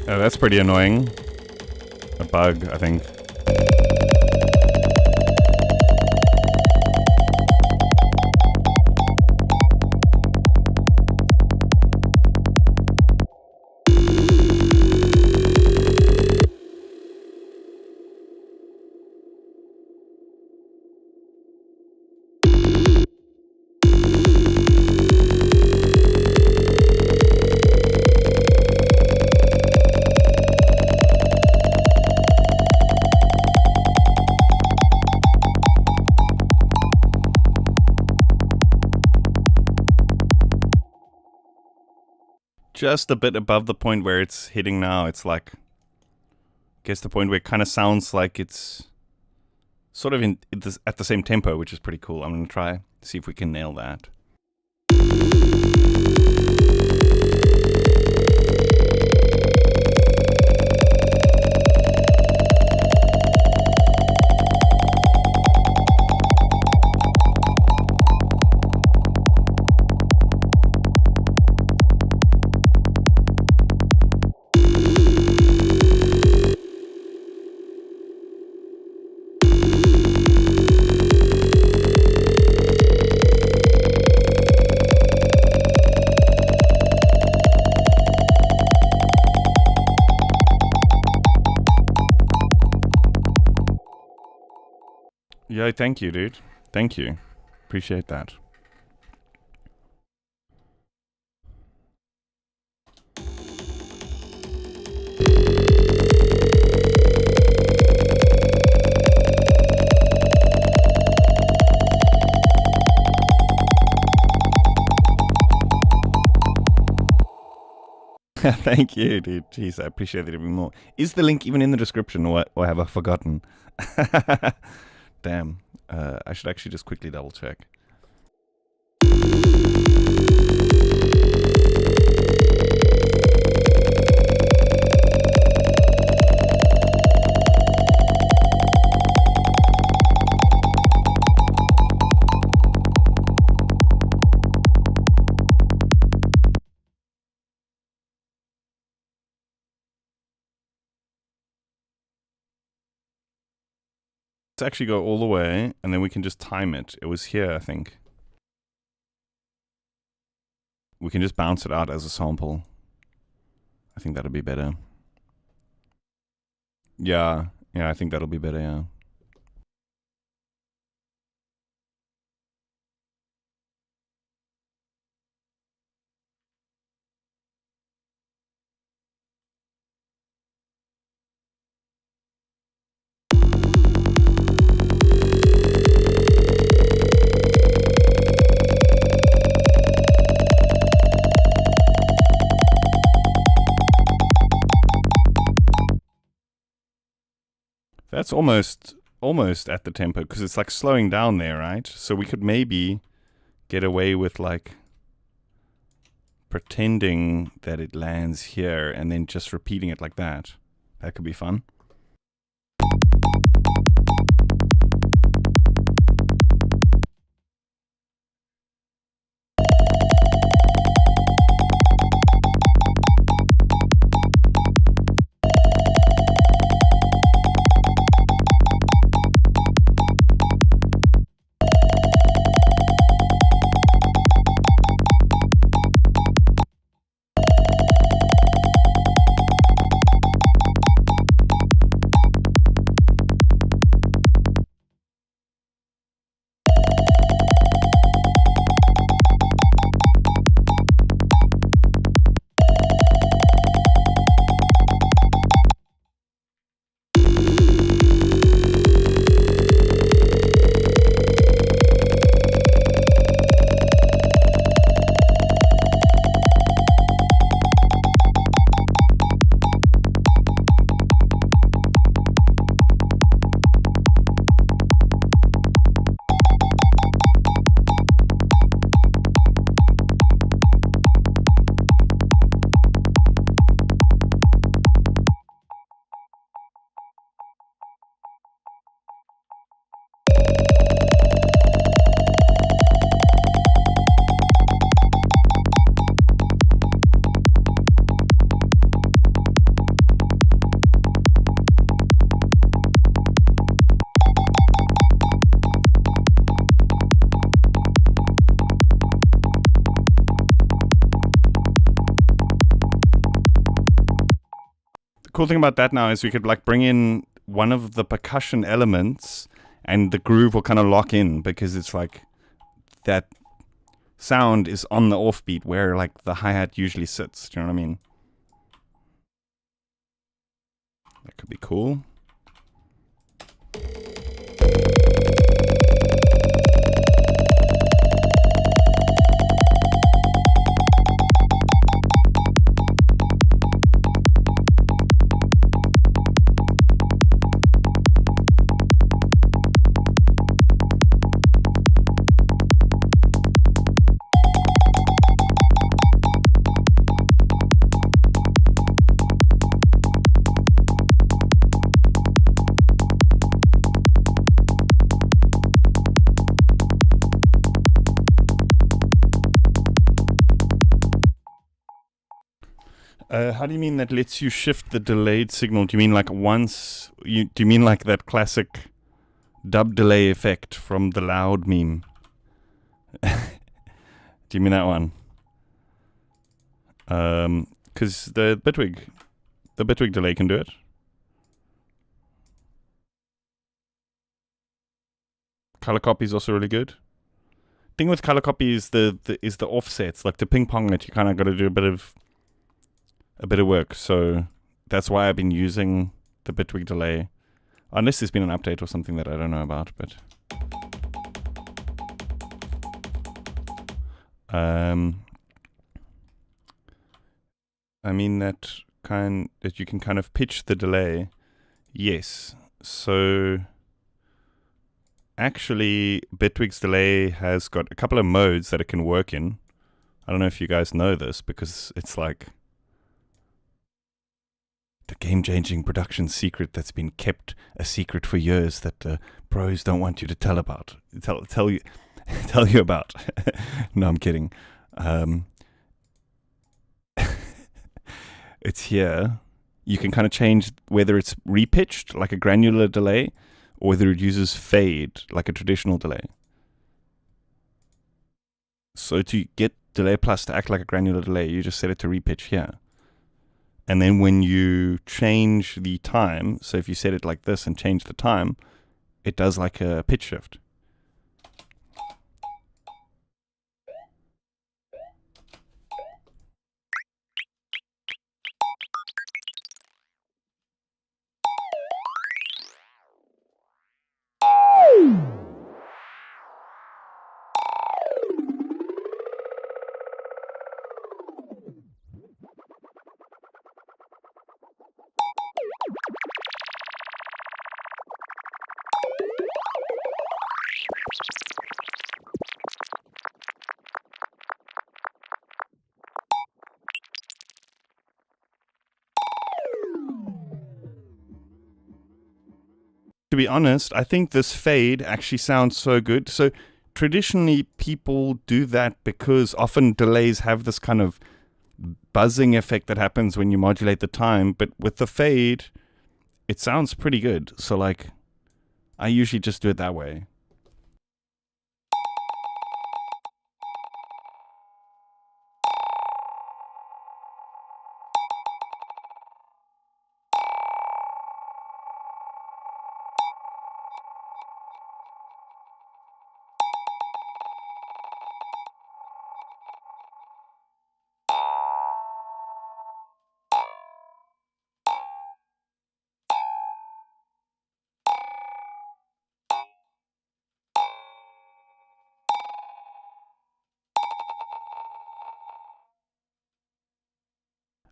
That's pretty annoying. A bug, I think. Just a bit above the point where it's hitting now. It's like, I guess the point where it kind of sounds like it's sort of at the same tempo, which is pretty cool. I'm going to try, see if we can nail that. Yeah, thank you, dude. Thank you. Appreciate that. Thank you, dude. Jeez, I appreciate it even more. Is the link even in the description, or have I forgotten? Damn. I should actually just quickly double check. Let's actually go all the way, and then we can just time it. It was here, I think. We can just bounce it out as a sample. I think that'll be better. Yeah, I think that'll be better, yeah. That's almost at the tempo, because it's like slowing down there, right? So we could maybe get away with like pretending that it lands here and then just repeating it like that. That could be fun. Cool thing about that now is we could like bring in one of the percussion elements and the groove will kind of lock in, because it's like that sound is on the offbeat where like the hi-hat usually sits. Do you know what I mean? That could be cool. How do you mean that lets you shift the delayed signal? Do you mean like once do you mean like that classic dub delay effect from the loud meme? Do you mean that one? Because the Bitwig delay can do it. Color copy is also really good. Thing with color copy is the offsets. Like to ping pong it, you kind of got to do a bit of work. So that's why I've been using the Bitwig delay, unless there's been an update or something that I don't know about. But I mean that you can kind of pitch the delay. Yes. So actually, Bitwig's delay has got a couple of modes that it can work in. I don't know if you guys know this, because it's like the game-changing production secret that's been kept a secret for years that pros don't want you to tell you about. No, I'm kidding. It's here. You can kind of change whether it's repitched, like a granular delay, or whether it uses fade like a traditional delay. So to get delay plus to act like a granular delay, you just set it to repitch here. And then when you change the time, so if you set it like this and change the time, it does like a pitch shift. To be honest, I think this fade actually sounds so good. So traditionally, people do that because often delays have this kind of buzzing effect that happens when you modulate the time. But with the fade, it sounds pretty good. So like, I usually just do it that way.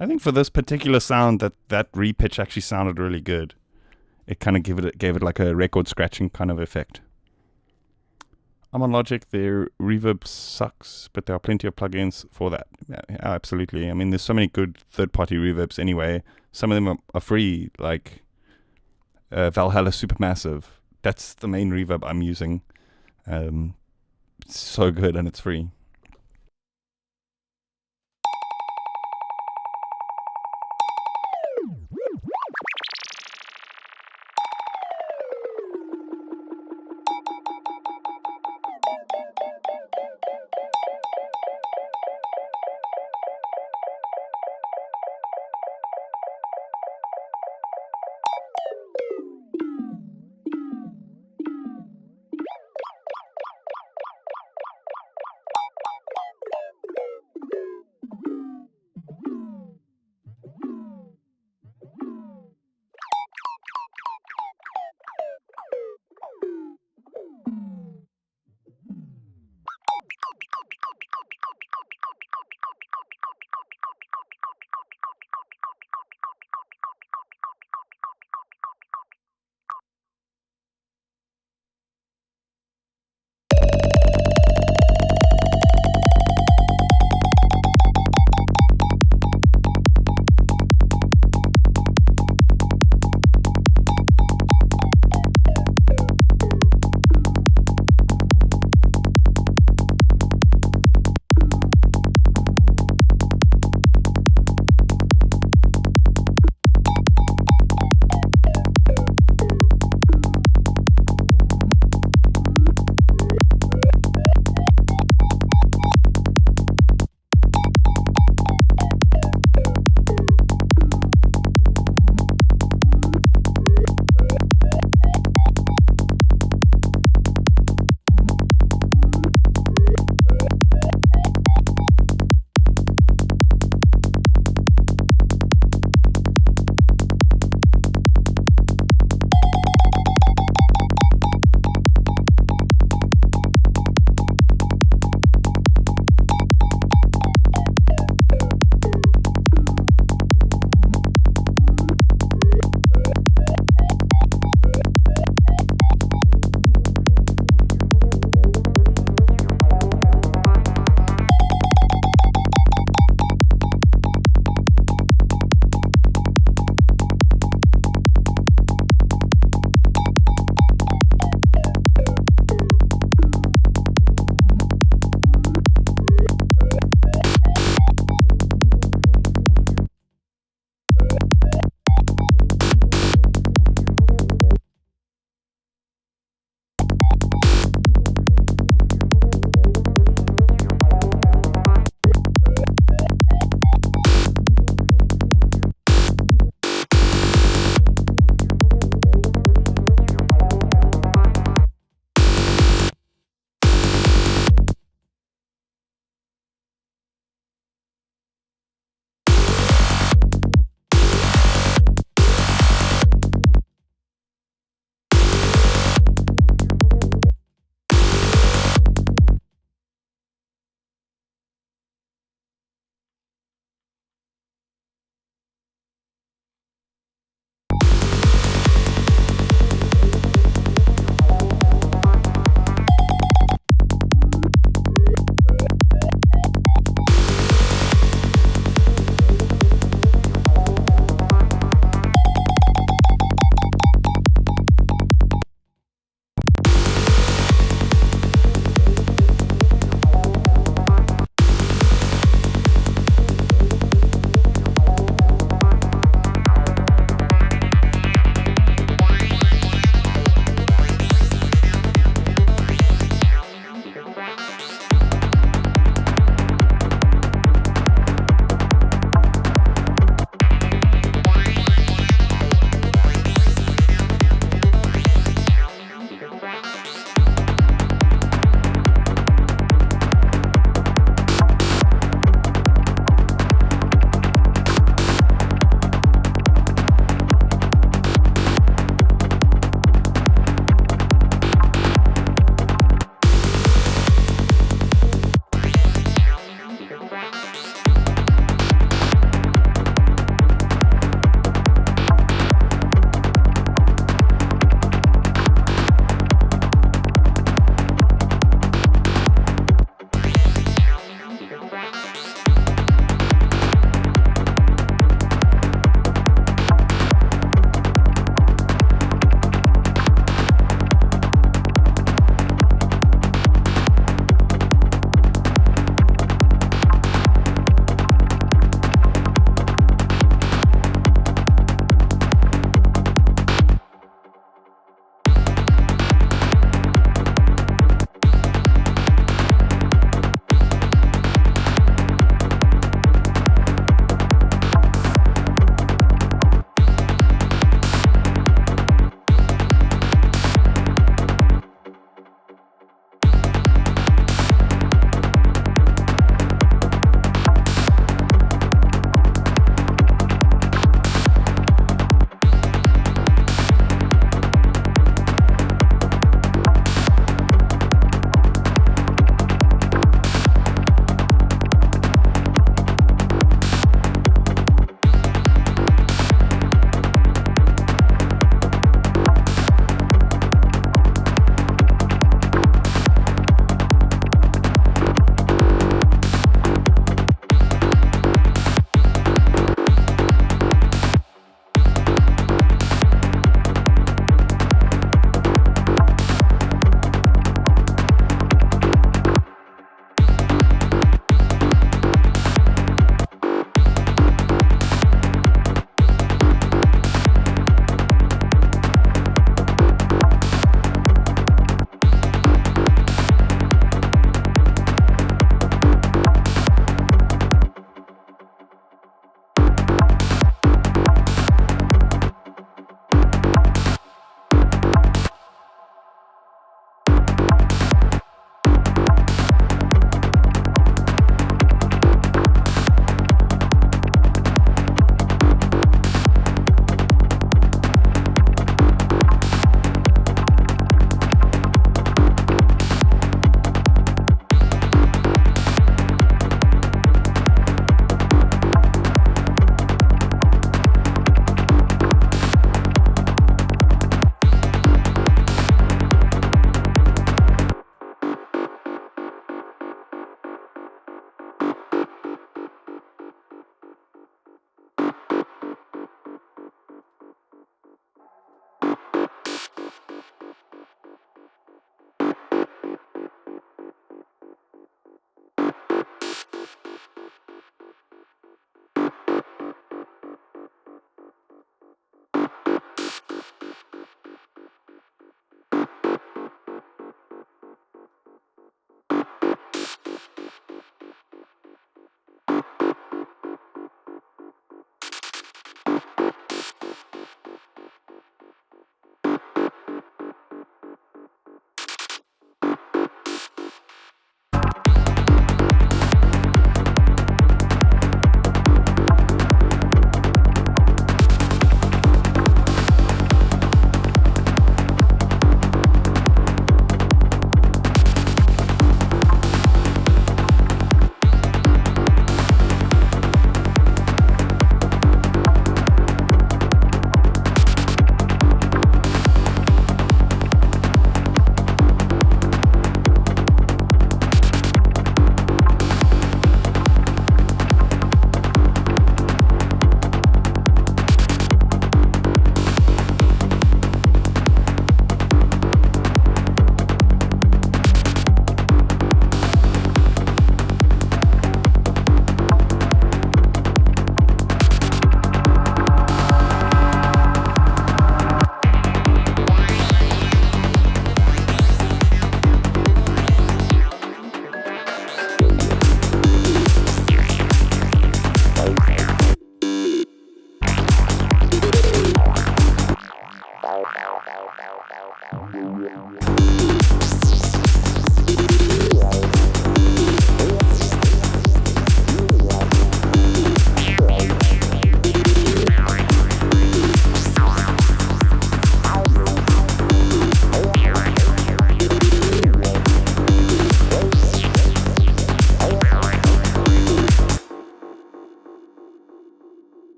I think for this particular sound, that repitch actually sounded really good. It kind of gave it like a record scratching kind of effect. I'm on Logic. Their reverb sucks, but there are plenty of plugins for that. Yeah, absolutely. I mean, there's so many good third-party reverbs anyway. Some of them are free, like Valhalla Supermassive. That's the main reverb I'm using. It's so good and it's free.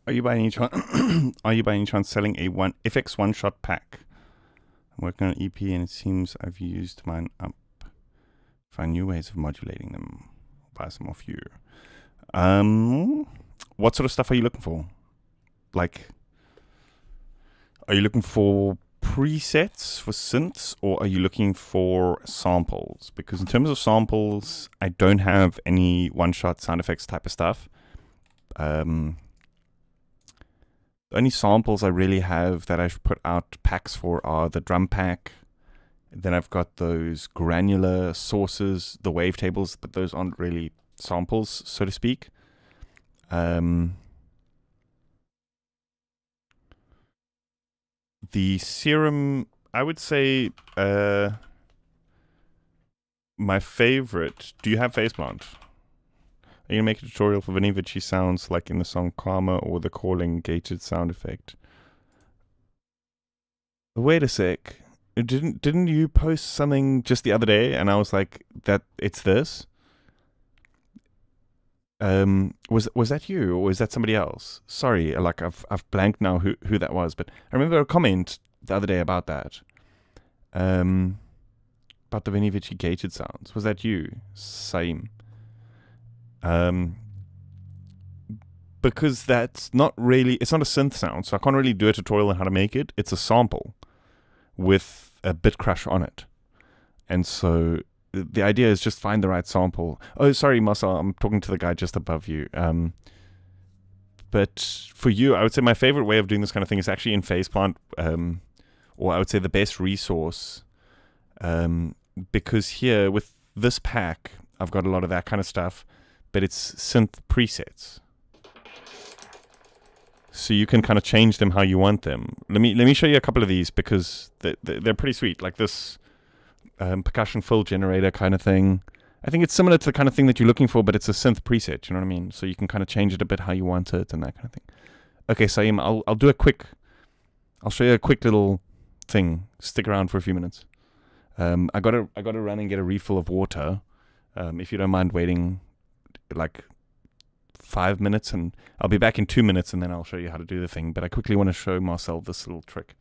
Are you by any chance? Are you by any chance selling a FX one shot pack? I'm working on an EP, and it seems I've used mine up. Find new ways of modulating them. I'll buy some off you. What sort of stuff are you looking for? Like, are you looking for presets for synths, or are you looking for samples? Because in terms of samples, I don't have any one-shot sound effects type of stuff. The only samples I really have that I've put out packs for are the drum pack. Then I've got those granular sources, the wavetables, but those aren't really samples, so to speak. The serum, I would say, my favorite. Do you have face plant? Are you gonna make a tutorial for Vinny Vici sounds like in the song Karma or the calling gated sound effect? Wait a sec. Didn't you post something just the other day and I was like, that it's this? Was that you or is that somebody else? Sorry, like I've blanked now who that was, but I remember a comment the other day about that. About the Vinny Vici gated sounds. Was that you? Same. Because that's not really, it's not a synth sound, so I can't really do a tutorial on how to make it. It's a sample with a bit crush on it. And so the idea is just find the right sample. Oh, sorry, Marcel, I'm talking to the guy just above you. But for you, I would say my favorite way of doing this kind of thing is actually in Faceplant, or I would say the best resource, because here with this pack, I've got a lot of that kind of stuff, but it's synth presets. So you can kind of change them how you want them. Let me show you a couple of these because they're pretty sweet. Like this percussion fill generator kind of thing. I think it's similar to the kind of thing that you're looking for, but it's a synth preset. You know what I mean? So you can kind of change it a bit how you want it and that kind of thing. Okay, Saeem, I'll show you a quick little thing. Stick around for a few minutes. I gotta run and get a refill of water. If you don't mind waiting, like 5 minutes, and I'll be back in 2 minutes, and then I'll show you how to do the thing. But I quickly want to show Marcel this little trick.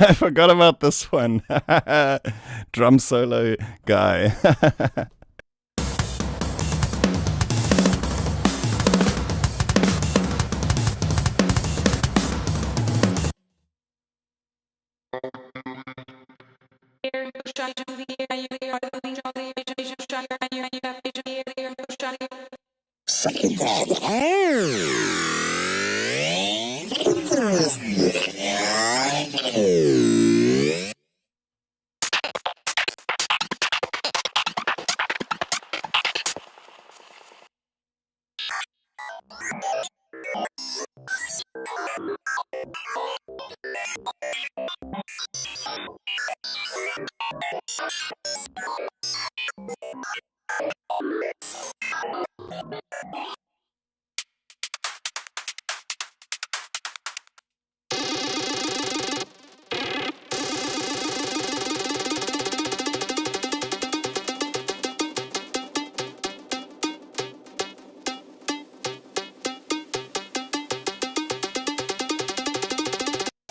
I forgot about this one. Drum solo guy.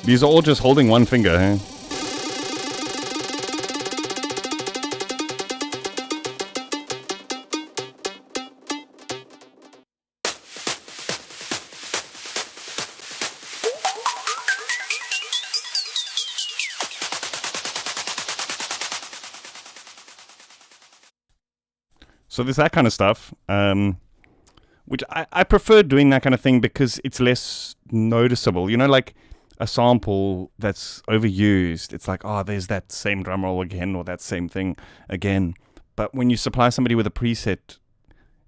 These are all just holding one finger, huh? So there's that kind of stuff. which I prefer doing that kind of thing because it's less noticeable. You know, like a sample that's overused, it's like, oh, there's that same drum roll again, or that same thing again. But when you supply somebody with a preset,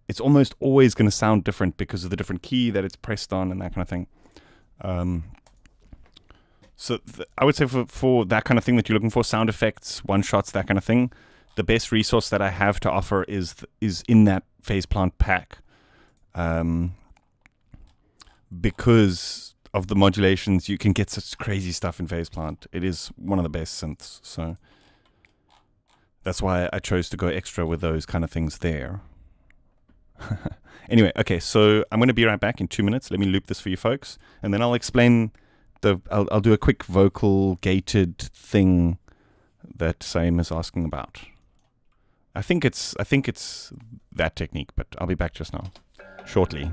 it's almost always going to sound different because of the different key that it's pressed on and that kind of thing. So I would say for that kind of thing that you're looking for, sound effects, one-shots, that kind of thing, the best resource that I have to offer is in that phase plant pack. Because of the modulations, you can get such crazy stuff in phase plant. It is one of the best synths, so that's why I chose to go extra with those kind of things there. Anyway, okay, so I'm going to be right back in 2 minutes. Let me loop this for you folks, and then I'll explain I'll do a quick vocal gated thing that Saim is asking about. I think it's that technique, but I'll be back just now, shortly.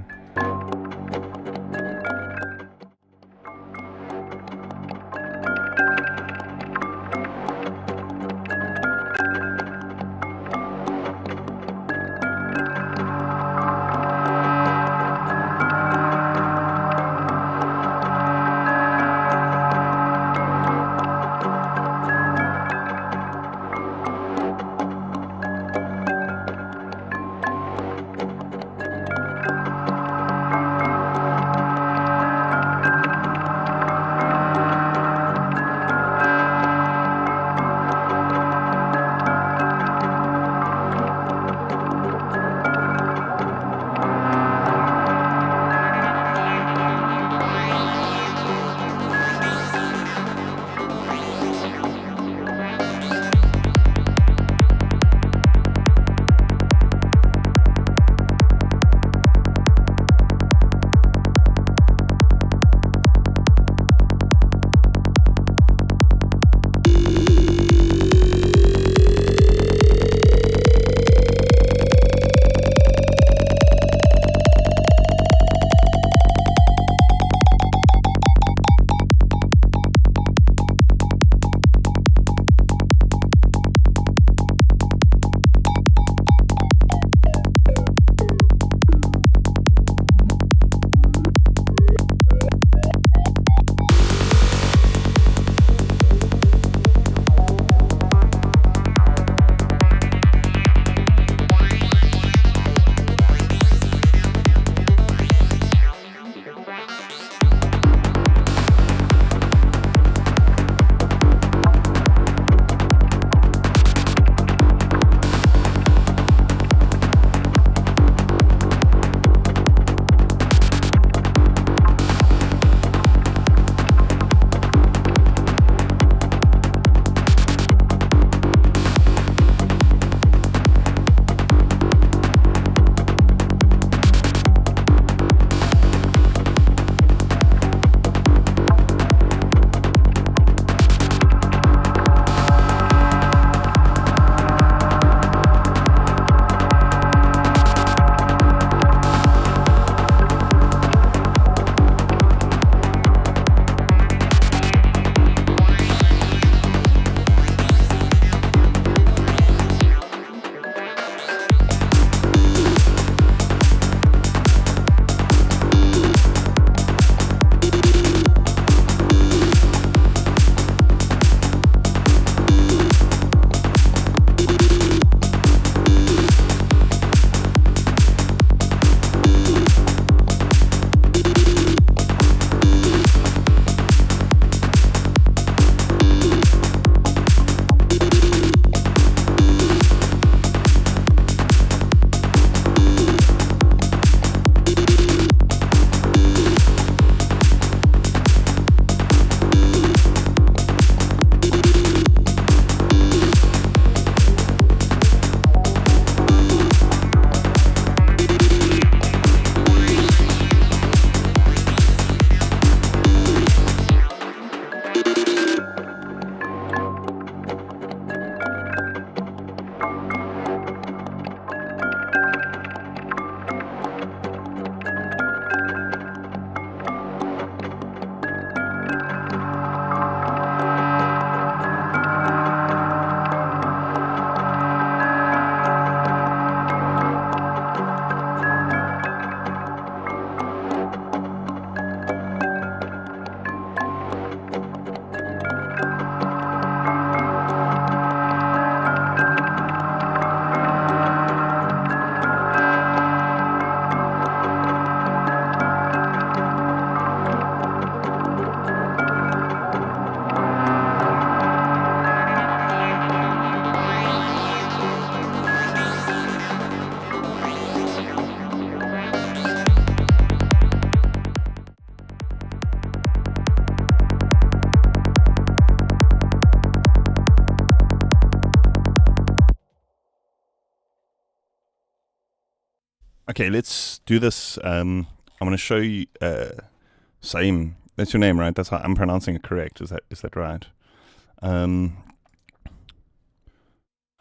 Okay, let's do this. I'm going to show you. Saim, that's your name, right? That's how I'm pronouncing it correct. Is that right? I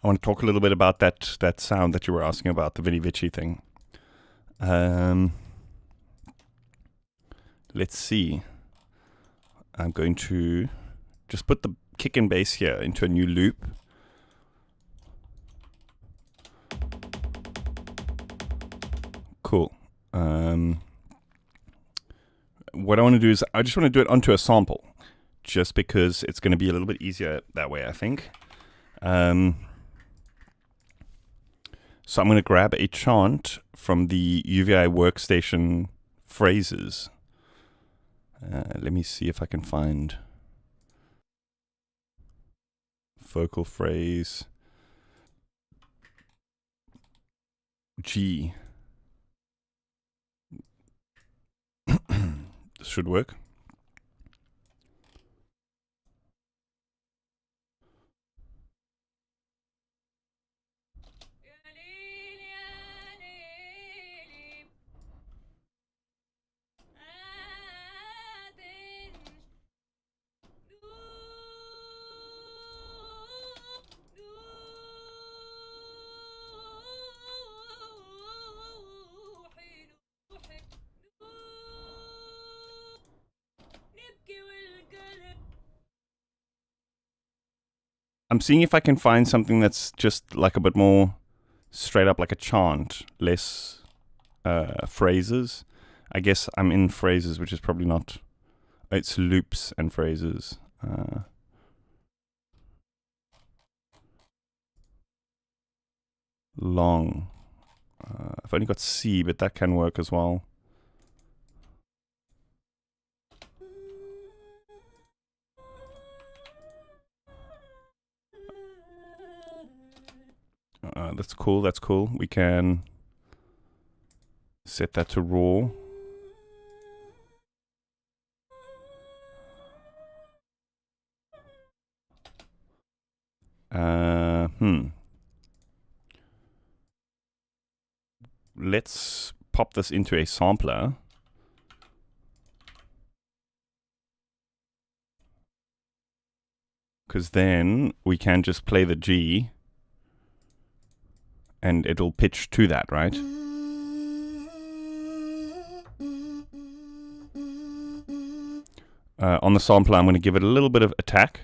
want to talk a little bit about that sound that you were asking about, the Vinny Vici thing. Let's see. I'm going to just put the kick and bass here into a new loop. Cool. What I want to do is I just want to do it onto a sample, just because it's going to be a little bit easier that way, I think. So I'm going to grab a chant from the UVI workstation phrases. Let me see if I can find vocal phrase G. This should work. I'm seeing if I can find something that's just like a bit more straight up like a chant, less phrases. I guess I'm in phrases, which is probably not. It's loops and phrases. Long. I've only got C, but that can work as well. That's cool. That's cool. We can set that to raw. Let's pop this into a sampler. Because then we can just play the G and it'll pitch to that, right? On the sampler, I'm going to give it a little bit of attack.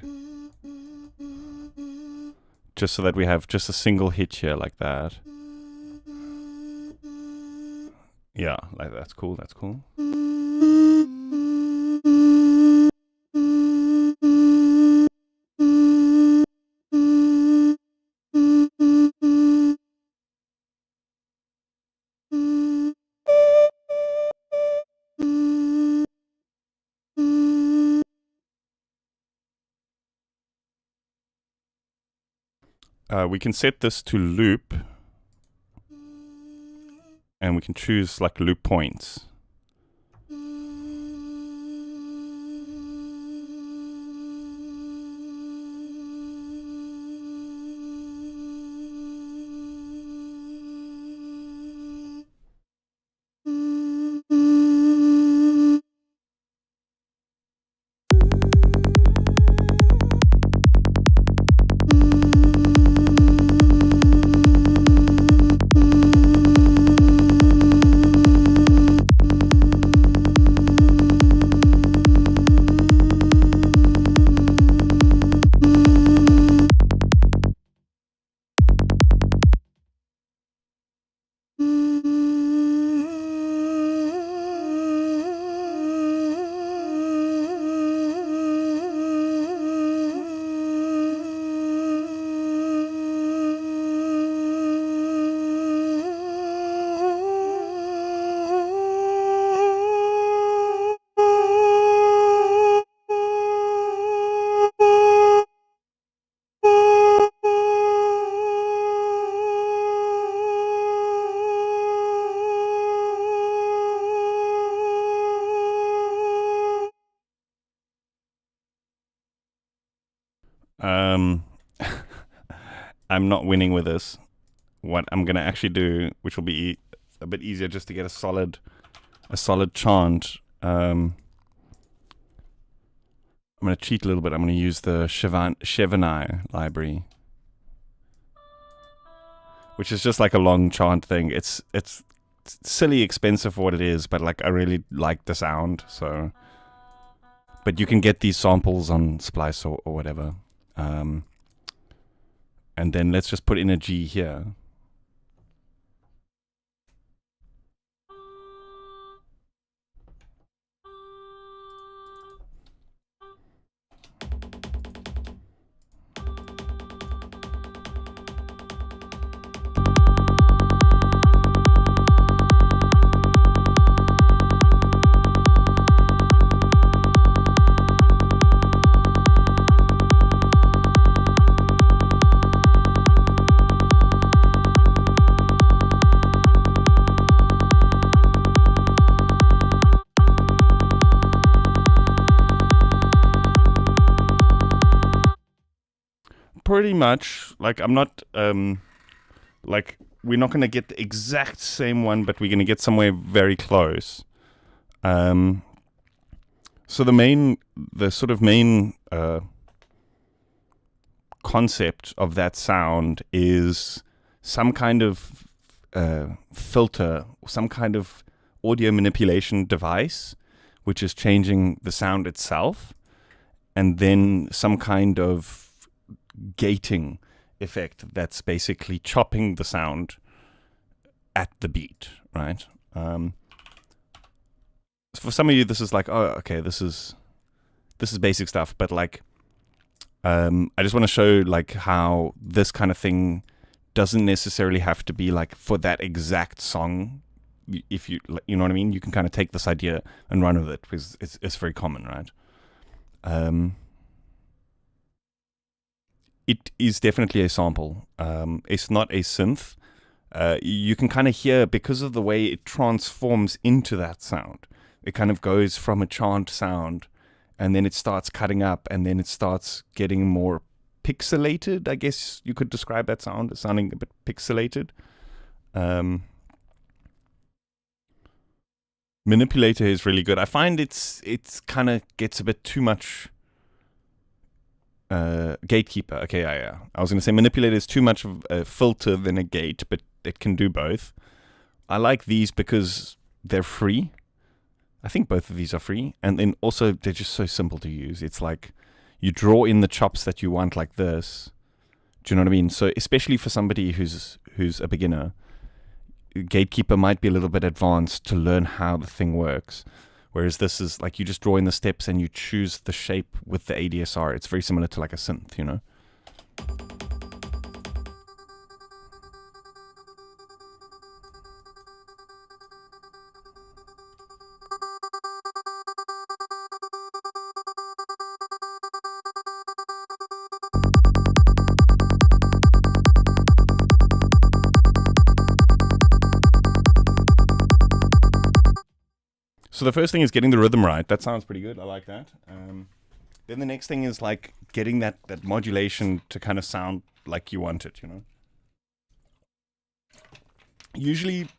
Just so that we have just a single hit here like that. Yeah, like that's cool, that's cool. We can set this to loop. And we can choose like loop points. I'm not winning with this. What I'm going to actually do, which will be a bit easier just to get a solid chant. I'm going to cheat a little bit. I'm going to use the Chevanai library, which is just like a long chant thing. It's silly expensive for what it is, but like I really like the sound. So, but you can get these samples on Splice or whatever. And then let's just put in a G here. Pretty much, like I'm not, like we're not going to get the exact same one, but we're going to get somewhere very close. So the sort of main concept of that sound is some kind of filter, some kind of audio manipulation device, which is changing the sound itself, and then some kind of gating effect that's basically chopping the sound at the beat, right? For some of you, this is like, oh, okay, this is basic stuff, but like, I just want to show like how this kind of thing doesn't necessarily have to be like for that exact song. If you know what I mean, you can kind of take this idea and run with it because it's very common, right? It is definitely a sample. It's not a synth. You can kind of hear, because of the way it transforms into that sound, it kind of goes from a chant sound, and then it starts cutting up, and then it starts getting more pixelated. I guess you could describe that sound as sounding a bit pixelated. Manipulator is really good. I find it's kind of gets a bit too much. Gatekeeper. Okay, yeah. I was going to say manipulator is too much of a filter than a gate, but it can do both. I like these because they're free. I think both of these are free, and then also they're just so simple to use. It's like you draw in the chops that you want like this. Do you know what I mean? So especially for somebody who's a beginner, Gatekeeper might be a little bit advanced to learn how the thing works. Whereas this is like you just draw in the steps and you choose the shape with the ADSR. It's very similar to like a synth, you know? So the first thing is getting the rhythm right. That sounds pretty good. I like that. Then the next thing is like getting that modulation to kind of sound like you want it, you know. Usually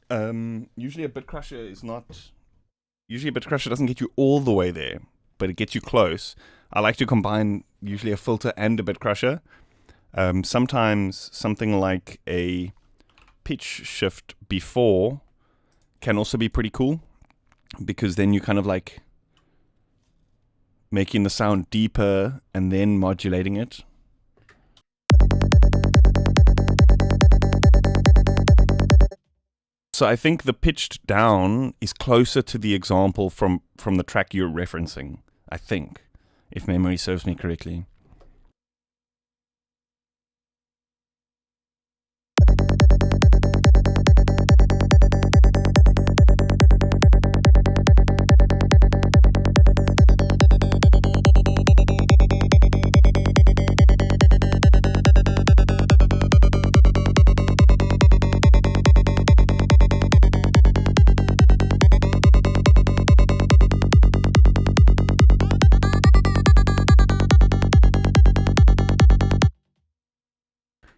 a bit crusher is not. Usually a bit crusher doesn't get you all the way there, but it gets you close. I like to combine usually a filter and a bit crusher. Sometimes something like a pitch shift before can also be pretty cool, because then you kind of like making the sound deeper and then modulating it. So I think the pitched down is closer to the example from the track you're referencing, I think, if memory serves me correctly.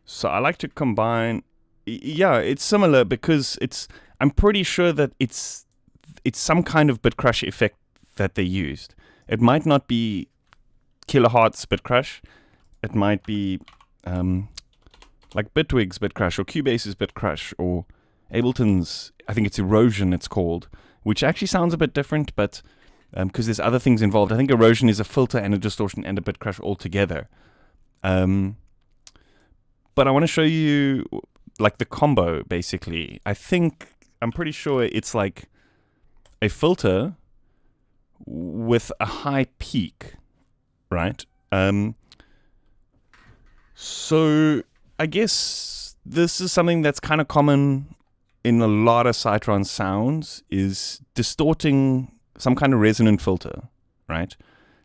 So I like to combine Yeah, it's similar because I'm pretty sure that it's some kind of bit crush effect that they used. It might not be kilohertz bit crush. It might be like Bitwig's bit crush or Cubase's bit crush or Ableton's, I think it's erosion it's called, which actually sounds a bit different, but because there's other things involved. I think erosion is a filter and a distortion and a bit crush all together. But I want to show you like the combo, basically. I'm pretty sure it's like a filter with a high peak, right? So I guess this is something that's kind of common in a lot of Cytron sounds, is distorting some kind of resonant filter, right?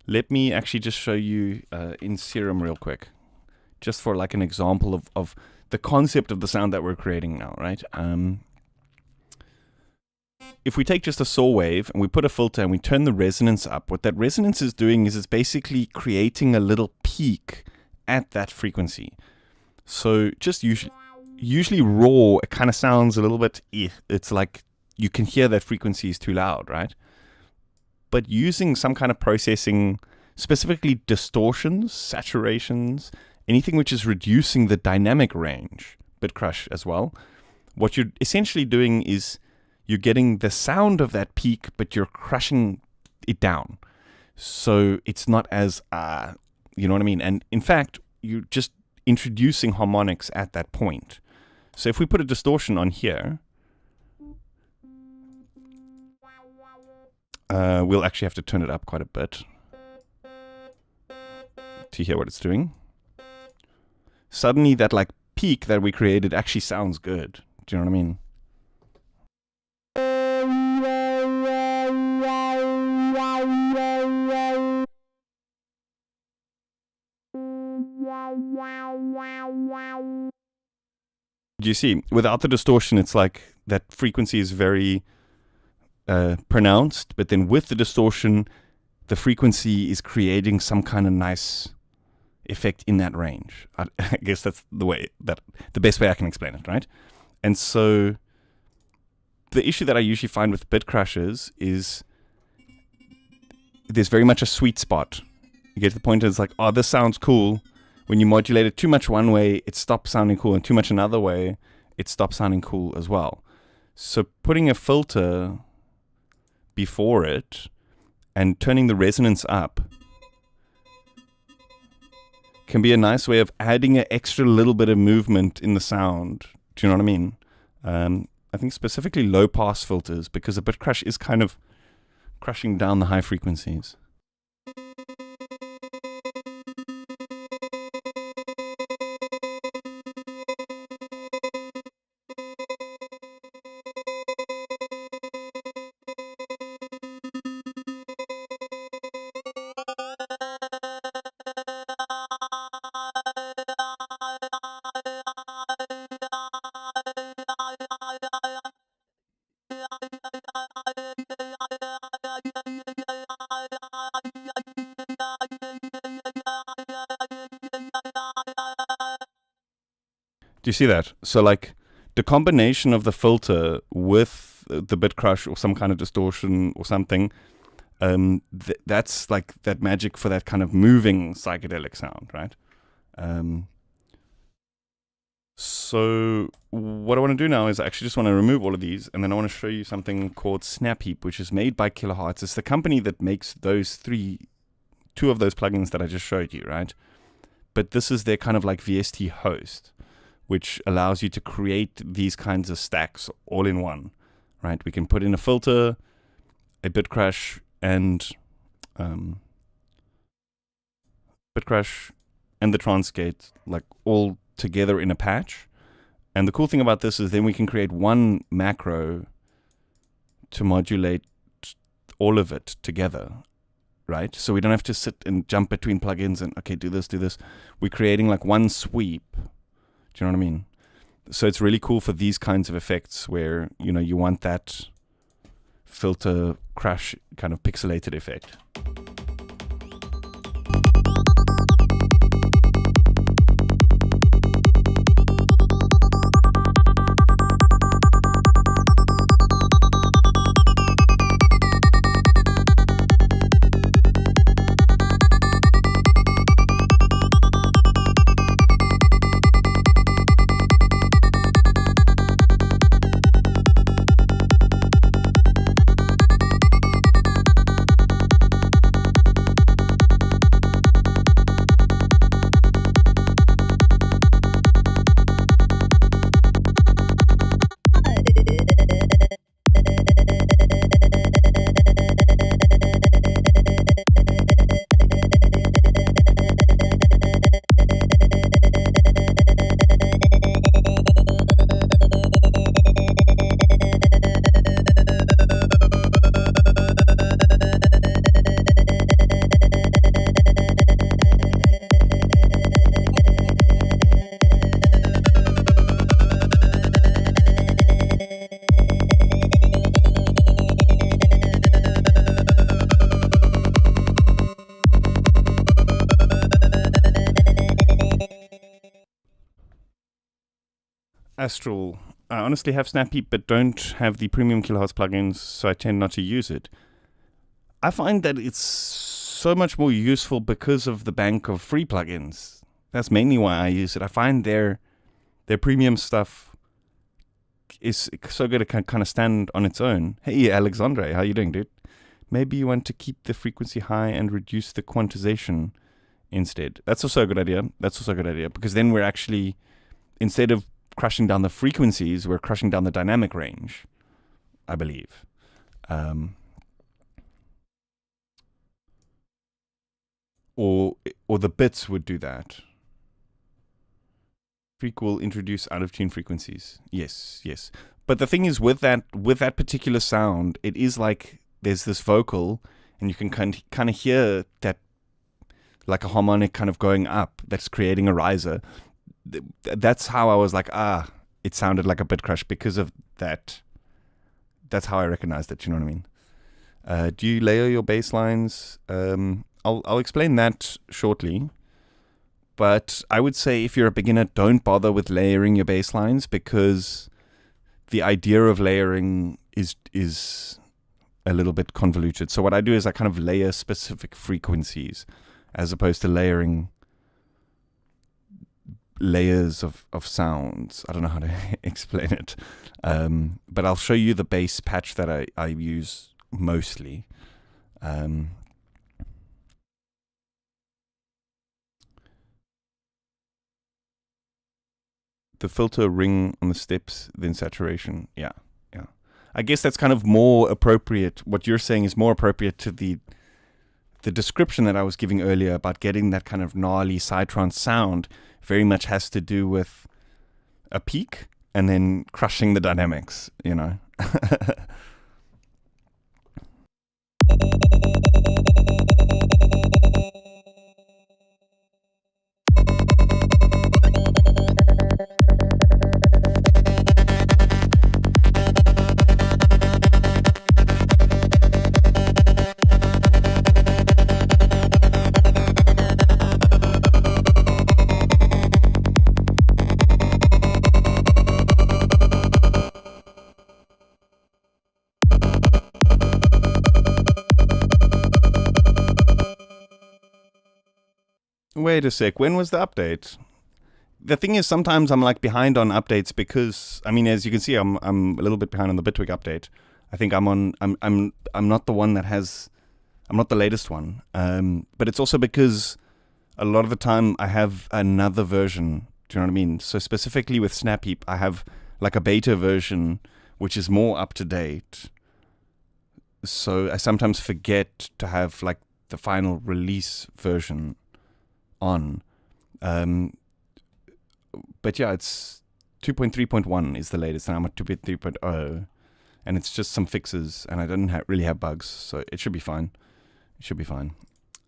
Let me actually just show you in Serum real quick, just for like an example of the concept of the sound that we're creating now, right? If we take just a saw wave and we put a filter and we turn the resonance up, what that resonance is doing is it's basically creating a little peak at that frequency. So just usually raw, it kind of sounds a little bit, it's like you can hear that frequency is too loud, right? But using some kind of processing, specifically distortions, saturations, anything which is reducing the dynamic range, bit crush as well, what you're essentially doing is you're getting the sound of that peak, but you're crushing it down. So it's not as, you know what I mean? And in fact, you're just introducing harmonics at that point. So if we put a distortion on here, we'll actually have to turn it up quite a bit to hear what it's doing. Suddenly that like peak that we created actually sounds good. Do you know what I mean? Do you see? Without the distortion, it's like that frequency is very pronounced, but then with the distortion, the frequency is creating some kind of nice effect in that range. I guess that's the best way I can explain it, right? And so the issue that I usually find with bit crushes is there's very much a sweet spot. You get to the point where it's like, oh, this sounds cool. When you modulate it too much one way, it stops sounding cool, and too much another way, it stops sounding cool as well. So putting a filter before it and turning the resonance up can be a nice way of adding an extra little bit of movement in the sound. Do you know what I mean? I think specifically low pass filters, because a bit crush is kind of crushing down the high frequencies. Do you see that? So like the combination of the filter with the bit crush or some kind of distortion or something, that's like that magic for that kind of moving psychedelic sound, right? So what I want to do now is I actually just want to remove all of these, and then I want to show you something called Snap Heap, which is made by Kilohertz. It's the company that makes those two of those plugins that I just showed you, right? But this is their kind of like VST host, which allows you to create these kinds of stacks all in one, right? We can put in a filter, a bit crush, and the transgate, like all together in a patch. And the cool thing about this is then we can create one macro to modulate all of it together, right? So we don't have to sit and jump between plugins and, okay, do this. We're creating like one sweep. Do you know what I mean? So it's really cool for these kinds of effects where, you know, you want that filter crash kind of pixelated effect. Astral. I honestly have Snap but don't have the premium kilohertz plugins, so I tend not to use it. I find that it's so much more useful because of the bank of free plugins. That's mainly why I use it. I find their premium stuff is so good it can kind of stand on its own. Hey, Alexandre, how you doing, dude? Maybe you want to keep the frequency high and reduce the quantization instead. That's also a good idea. Because then we're actually, instead of crushing down the frequencies, we're crushing down the dynamic range, I believe. Or the bits would do that. Freq will introduce out of tune frequencies. Yes. But the thing is, with that particular sound, it is like there's this vocal, and you can kind of hear that, like a harmonic kind of going up that's creating a riser. That's how I was like, it sounded like a bit crush because of that. That's how I recognized it. You know what I mean? Do you layer your bass lines? I'll explain that shortly. But I would say if you're a beginner, don't bother with layering your bass lines, because the idea of layering is a little bit convoluted. So what I do is I kind of layer specific frequencies as opposed to layering layers of sounds. I don't know how to explain it. But I'll show you the bass patch that I use mostly. The filter ring on the steps, then saturation. Yeah. I guess that's kind of more appropriate. What you're saying is more appropriate to the description that I was giving earlier about getting that kind of gnarly psytrance sound. Very much has to do with a peak and then crushing the dynamics, you know. Wait a sec, when was the update? The thing is, sometimes I'm like behind on updates because, I mean, as you can see, I'm a little bit behind on the Bitwig update. I think I'm not the one that has, I'm not the latest one. But it's also because a lot of the time I have another version. Do you know what I mean? So specifically with Snapheap, I have like a beta version which is more up to date. So I sometimes forget to have like the final release version on. But yeah, it's 2.3.1 is the latest, and I'm at 2.3.0, and it's just some fixes, and I didn't really have bugs, so it should be fine.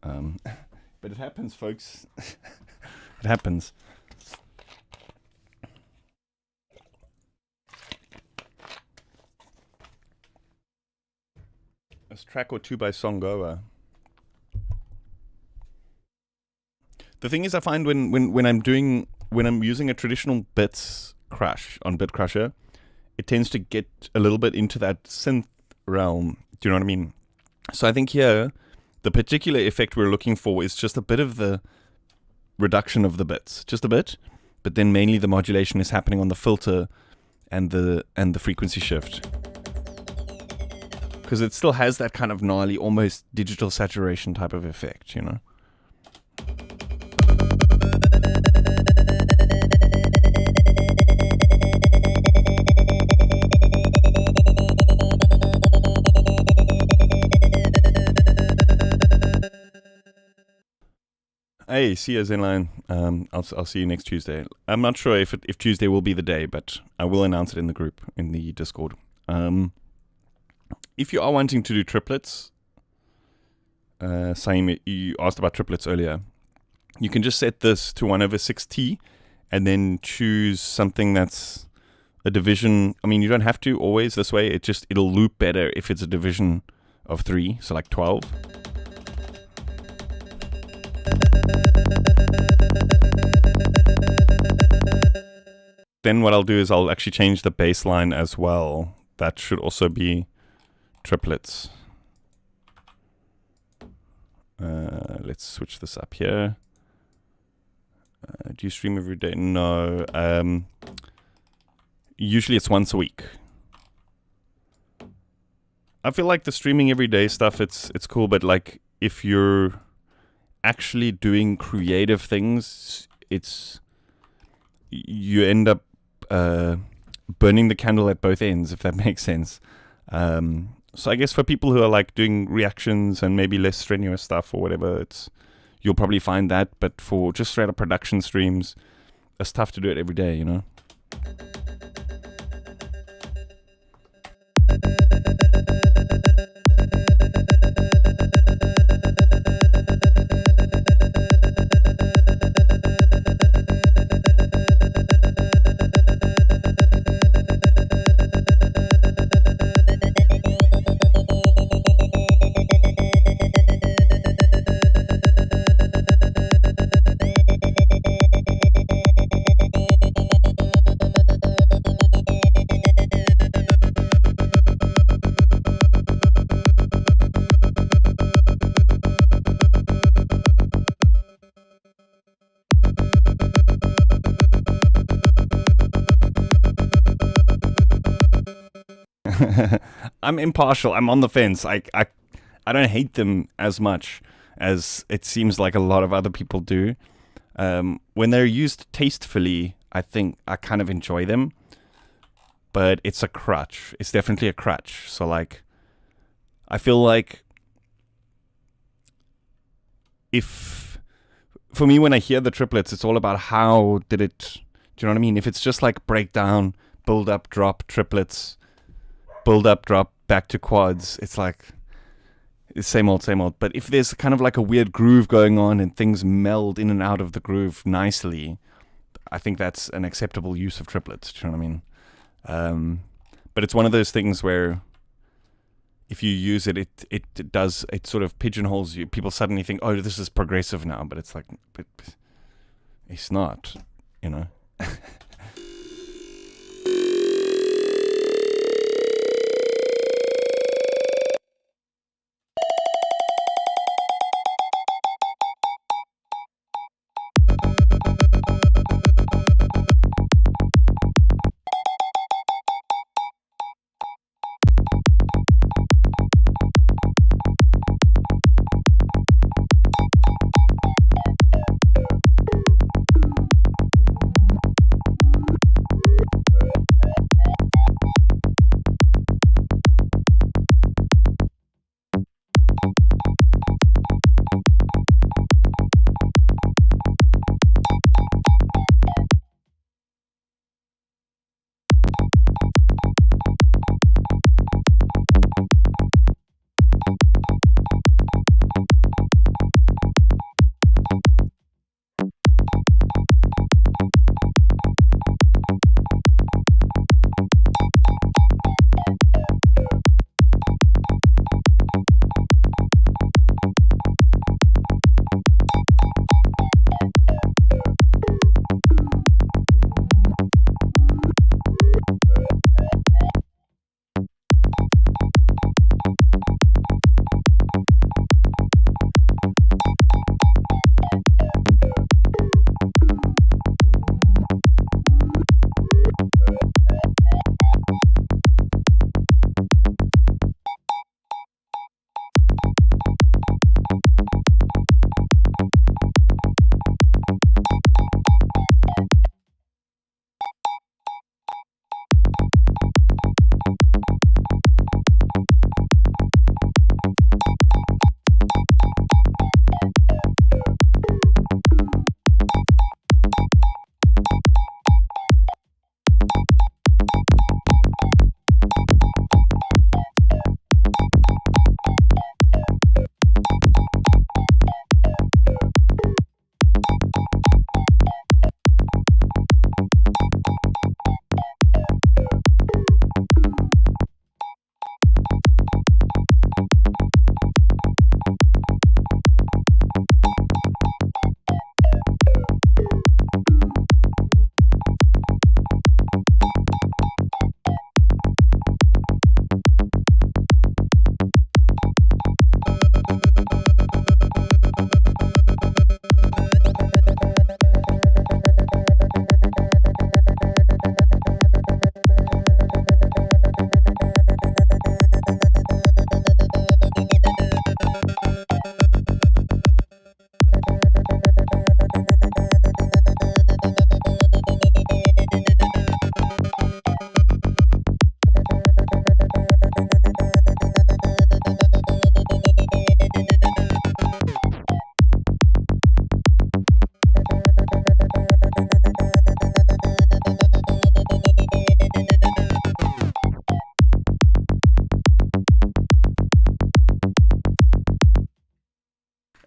But it happens, folks. It happens. A track or two by Songoa. The thing is, I find when I'm using a traditional bits crush on Bit Crusher, it tends to get a little bit into that synth realm. Do you know what I mean? So I think here, the particular effect we're looking for is just a bit of the reduction of the bits, just a bit, but then mainly the modulation is happening on the filter and the frequency shift, because it still has that kind of gnarly, almost digital saturation type of effect, you know. Hey, see you, Zenline. I'll see you next Tuesday. I'm not sure if Tuesday will be the day, but I will announce it in the group, in the Discord. If you are wanting to do triplets, Saim, you asked about triplets earlier. You can just set this to 1/6T and then choose something that's a division. I mean, you don't have to always this way. It'll loop better if it's a division of 3, so like 12. then what I'll do is I'll actually change the baseline as well. That should also be triplets. Let's switch this up here. Do you stream every day? No. Usually it's once a week. I feel like the streaming every day stuff, it's cool, but like if you're actually doing creative things, you end up burning the candle at both ends, if that makes sense. So I guess for people who are like doing reactions and maybe less strenuous stuff or whatever, you'll probably find that. But for just straight up production streams, it's tough to do it every day, you know? I'm impartial. I'm on the fence. I don't hate them as much as it seems like a lot of other people do. When they're used tastefully, I think I kind of enjoy them. But it's a crutch. It's definitely a crutch. So like, I feel like for me, when I hear the triplets, it's all about how did it, do you know what I mean? If it's just like breakdown, build up, drop, triplets, build up, drop, back to quads, it's like it's same old, same old. But if there's kind of like a weird groove going on and things meld in and out of the groove nicely, I think that's an acceptable use of triplets. Do you know what I mean? But it's one of those things where if you use it, it sort of pigeonholes you. People suddenly think, oh, this is progressive now, but it's like, but it's not, you know.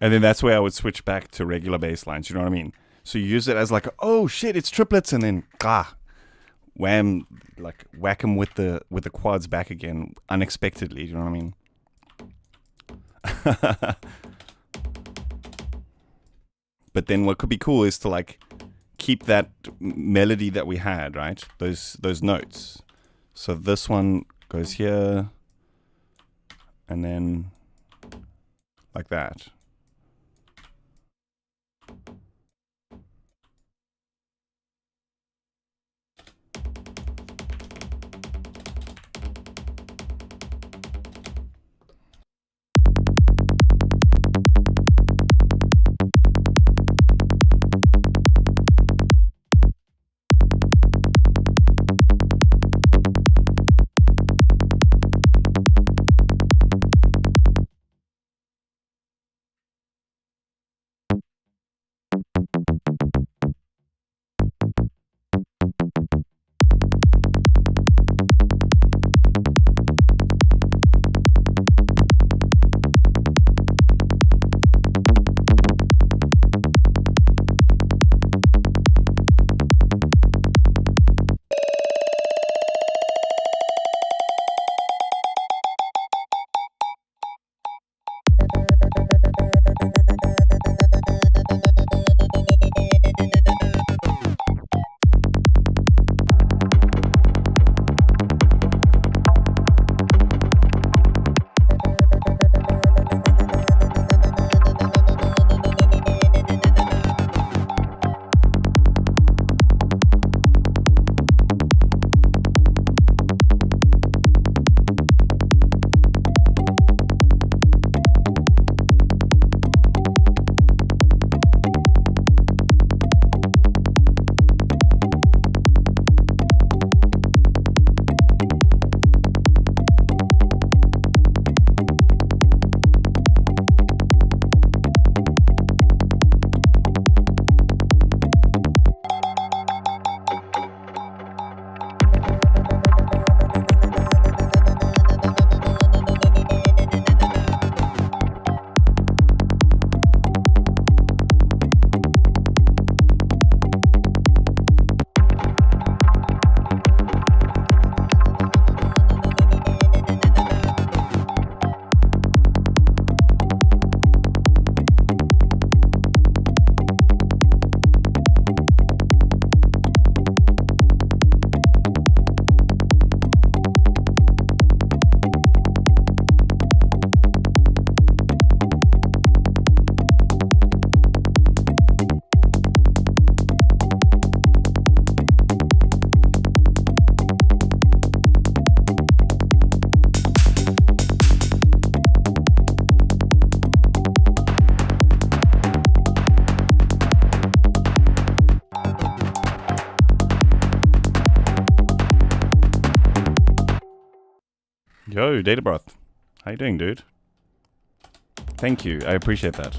And then that's where I would switch back to regular bass lines. You know what I mean? So you use it as like, oh shit, it's triplets, and then wham, like whack them with the quads back again unexpectedly. You know what I mean? But then what could be cool is to like keep that melody that we had, right? Those notes. So this one goes here, and then like that. Yo, Data Broth. How you doing, dude? Thank you. I appreciate that.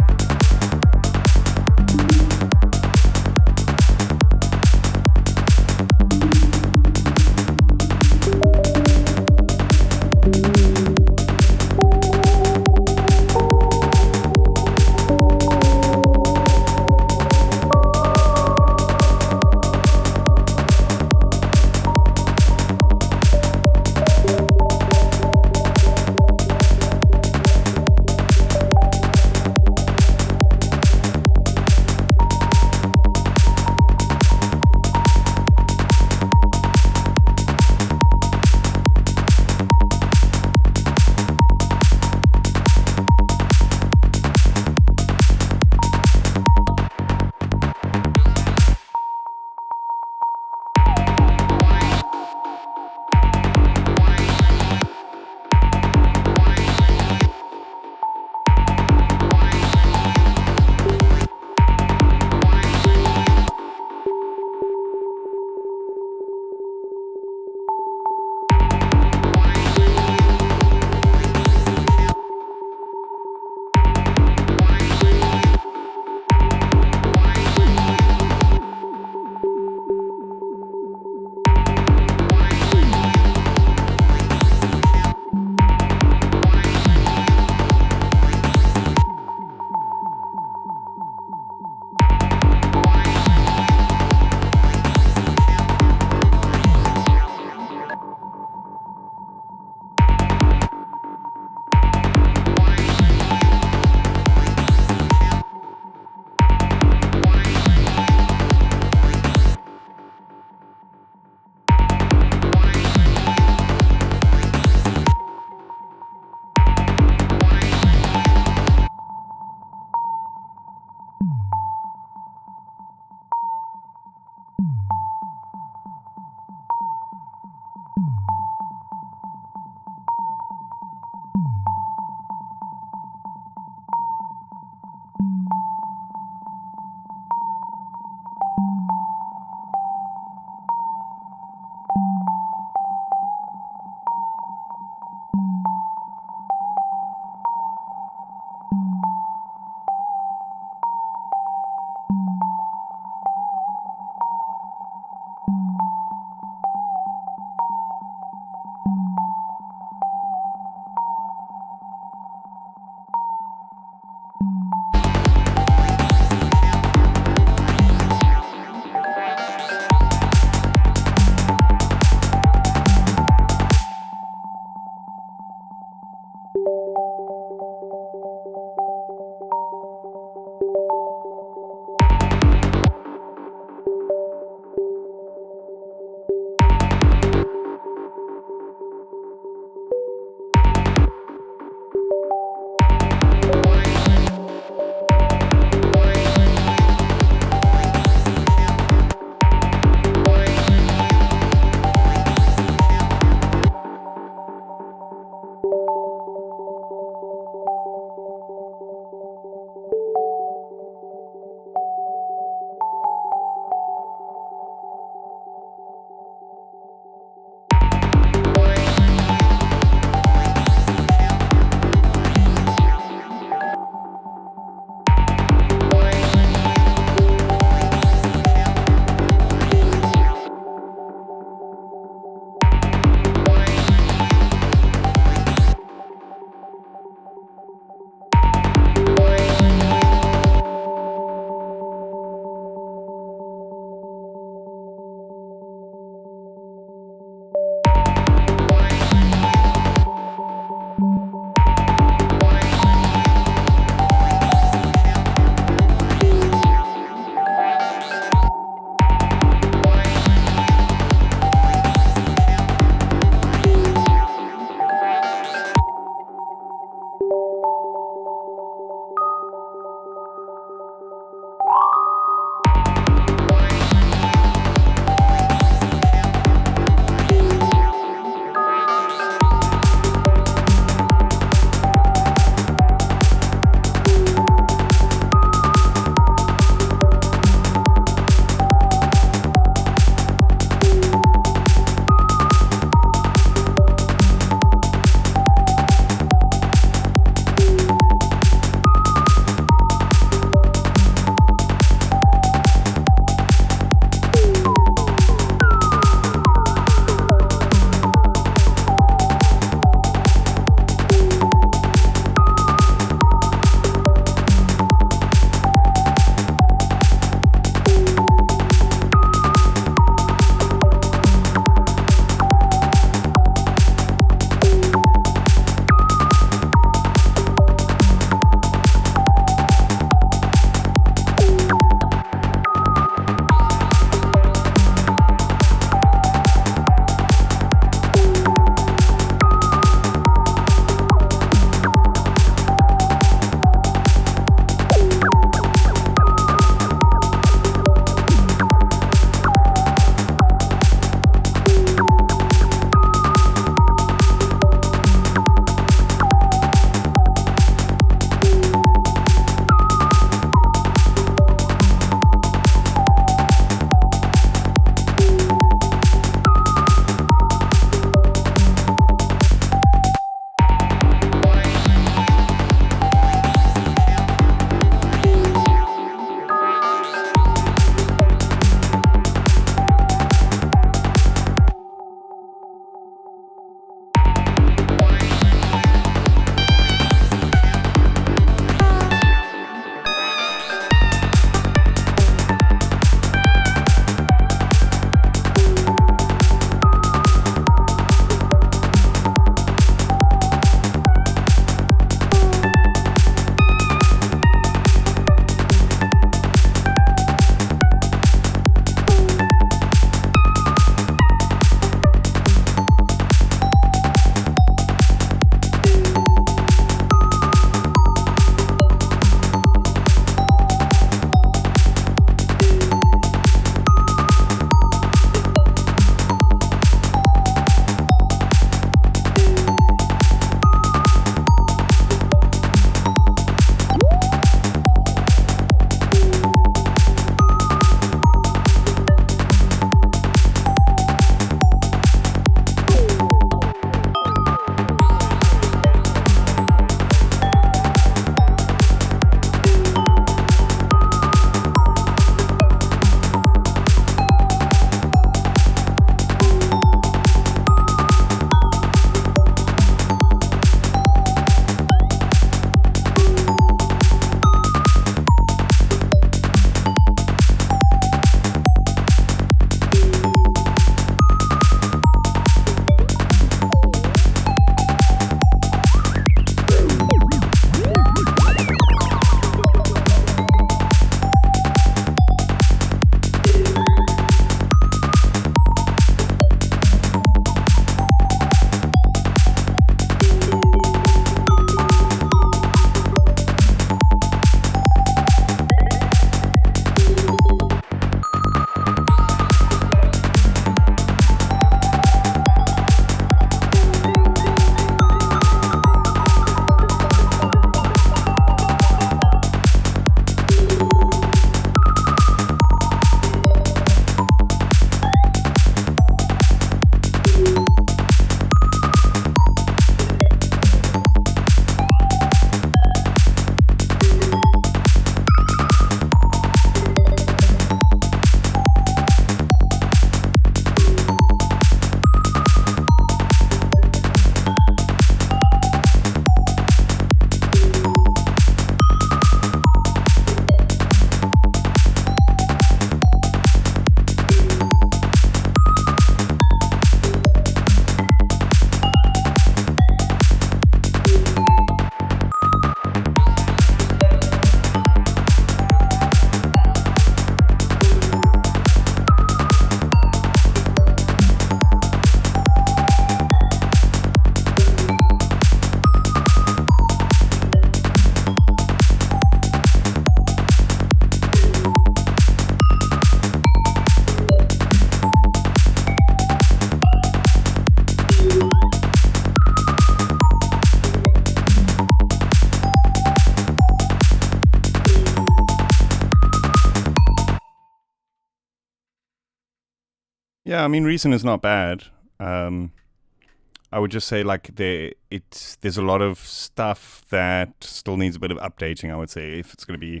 Yeah, I mean, Reason is not bad. I would just say like there's a lot of stuff that still needs a bit of updating. I would say if it's gonna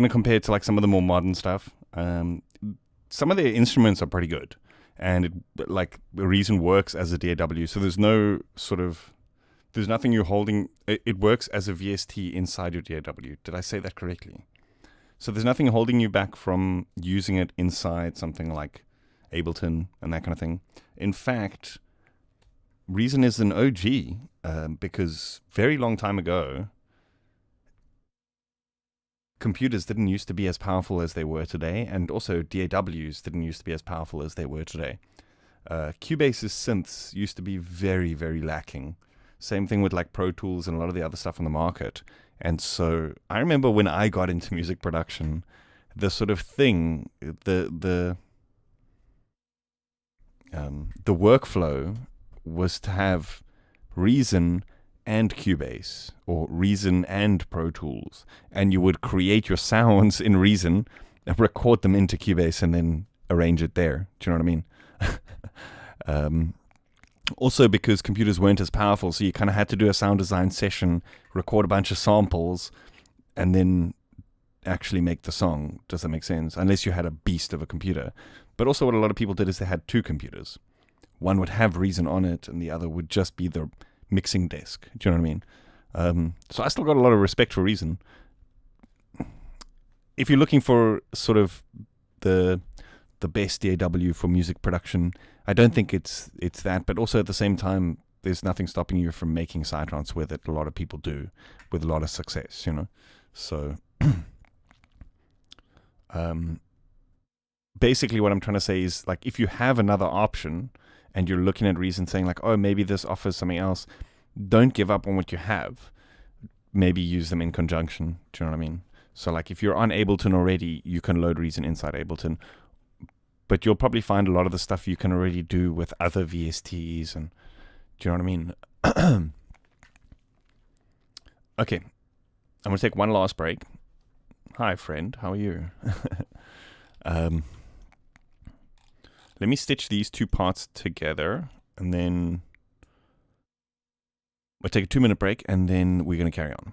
compare to like some of the more modern stuff. Some of their instruments are pretty good, and like the Reason works as a DAW. So there's nothing you're holding. It works as a VST inside your DAW. Did I say that correctly? So there's nothing holding you back from using it inside something like Ableton and that kind of thing. In fact, Reason is an OG because very long time ago, computers didn't used to be as powerful as they were today, and also DAWs didn't used to be as powerful as they were today. Cubase's synths used to be very, very lacking. Same thing with like Pro Tools and a lot of the other stuff on the market. And so I remember when I got into music production, the sort of thing, the workflow was to have Reason and Cubase, or Reason and Pro Tools, and you would create your sounds in Reason, record them into Cubase, and then arrange it there. Do you know what I mean? Also, because computers weren't as powerful, so you kind of had to do a sound design session, record a bunch of samples, and then actually make the song. Does that make sense? Unless you had a beast of a computer. But also what a lot of people did is they had two computers. One would have Reason on it, and the other would just be the mixing desk. Do you know what I mean? So I still got a lot of respect for Reason. If you're looking for sort of the best DAW for music production, I don't think it's that, but also at the same time, there's nothing stopping you from making psytrance with it. A lot of people do with a lot of success, you know. So basically what I'm trying to say is, like, if you have another option and you're looking at Reason saying like, oh, maybe this offers something else, don't give up on what you have. Maybe use them in conjunction. Do you know what I mean? So like if you're on Ableton already, you can load Reason inside Ableton. But you'll probably find a lot of the stuff you can already do with other VSTs. And do you know what I mean? Okay. I'm going to take one last break. Hi, friend. How are you? Let me stitch these two parts together, and then we'll take a 2-minute break, and then we're going to carry on.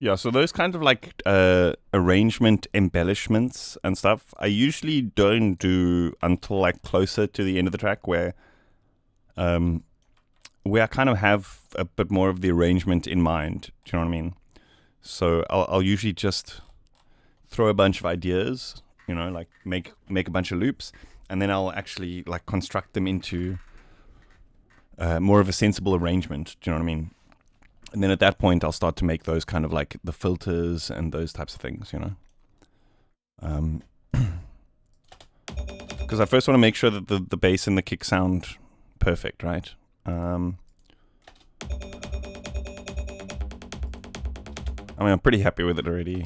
Yeah, so those kinds of like arrangement embellishments and stuff, I usually don't do until like closer to the end of the track, um, where I kind of have a bit more of the arrangement in mind. Do you know what I mean? So I'll usually just throw a bunch of ideas, like make a bunch of loops, and then I'll actually like construct them into more of a sensible arrangement. Do you know what I mean? And then at that point, I'll start to make those kind of like the filters and those types of things, Because I first want to make sure that the bass and the kick sound perfect, right? I mean, I'm pretty happy with it already.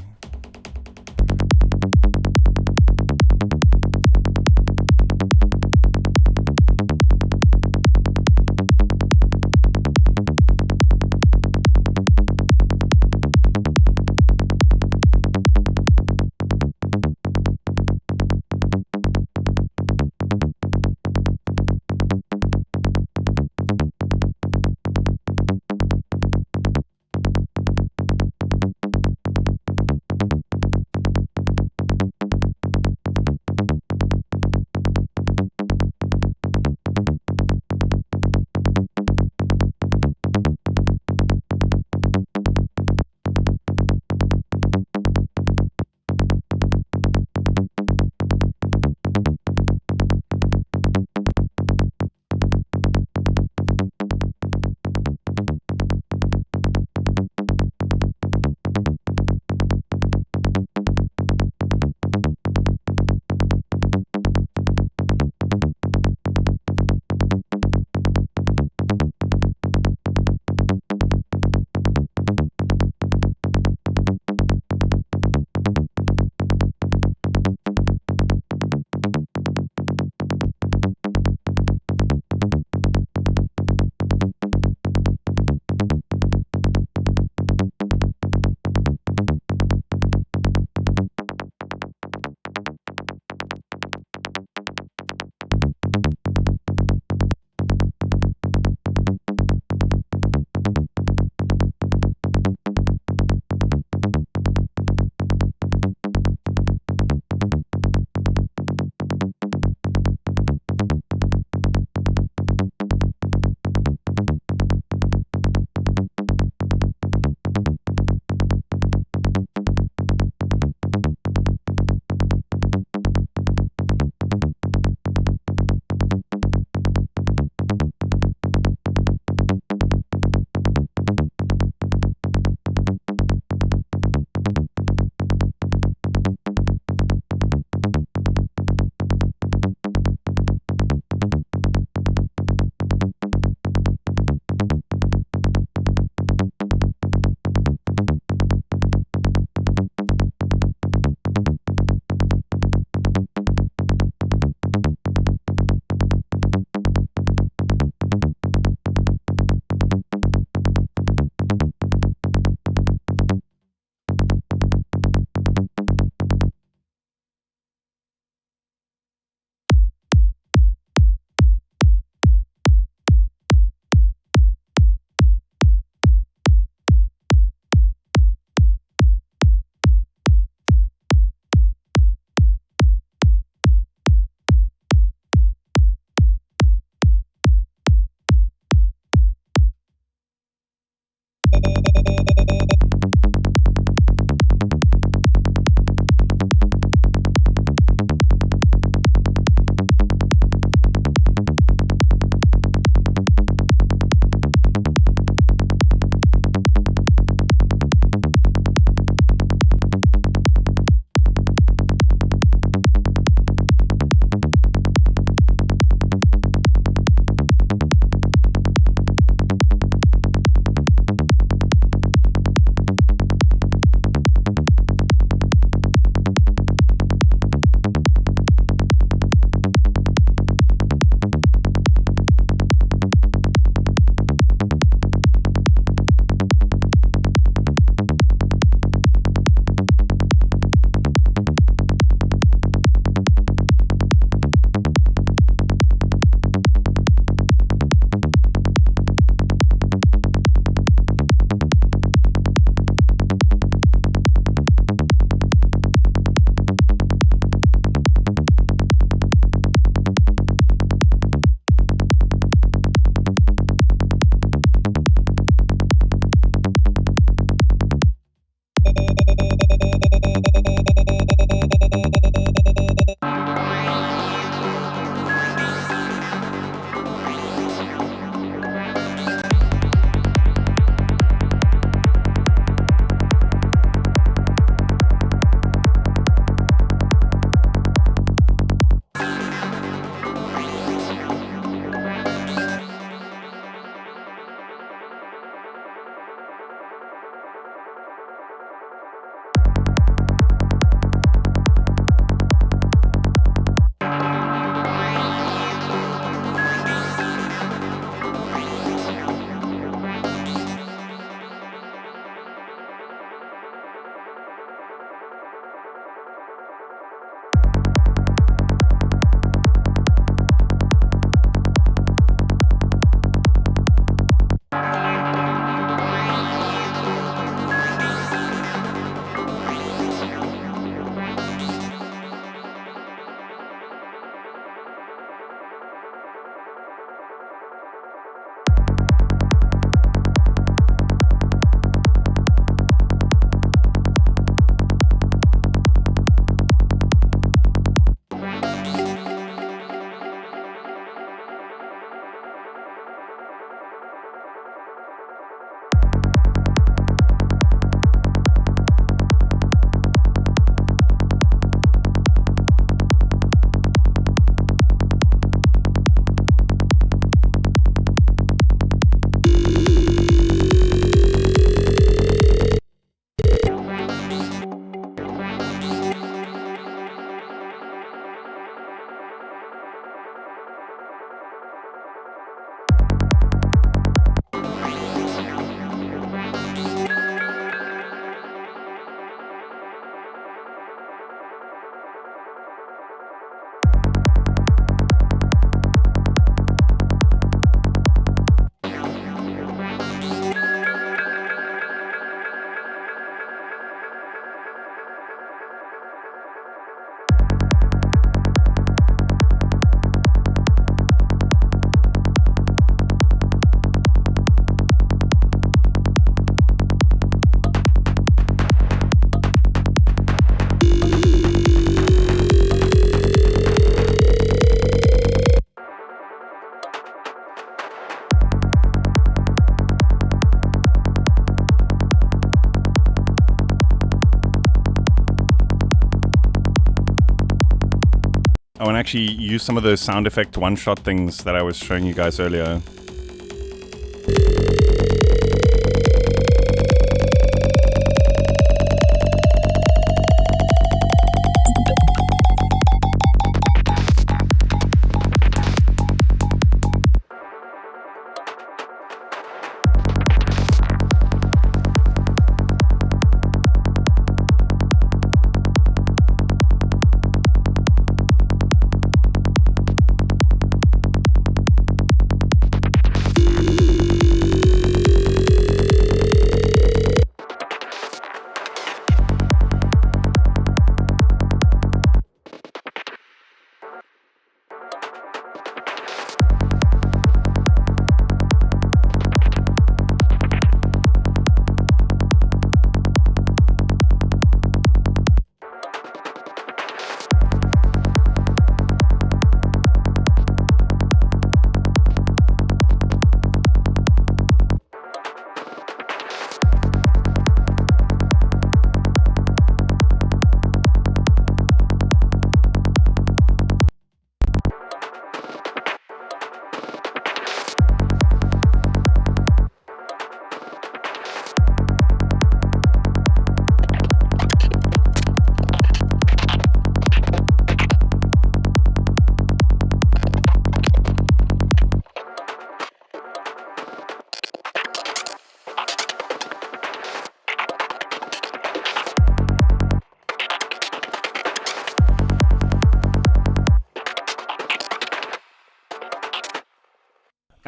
want to actually use some of those sound effect one-shot things that I was showing you guys earlier.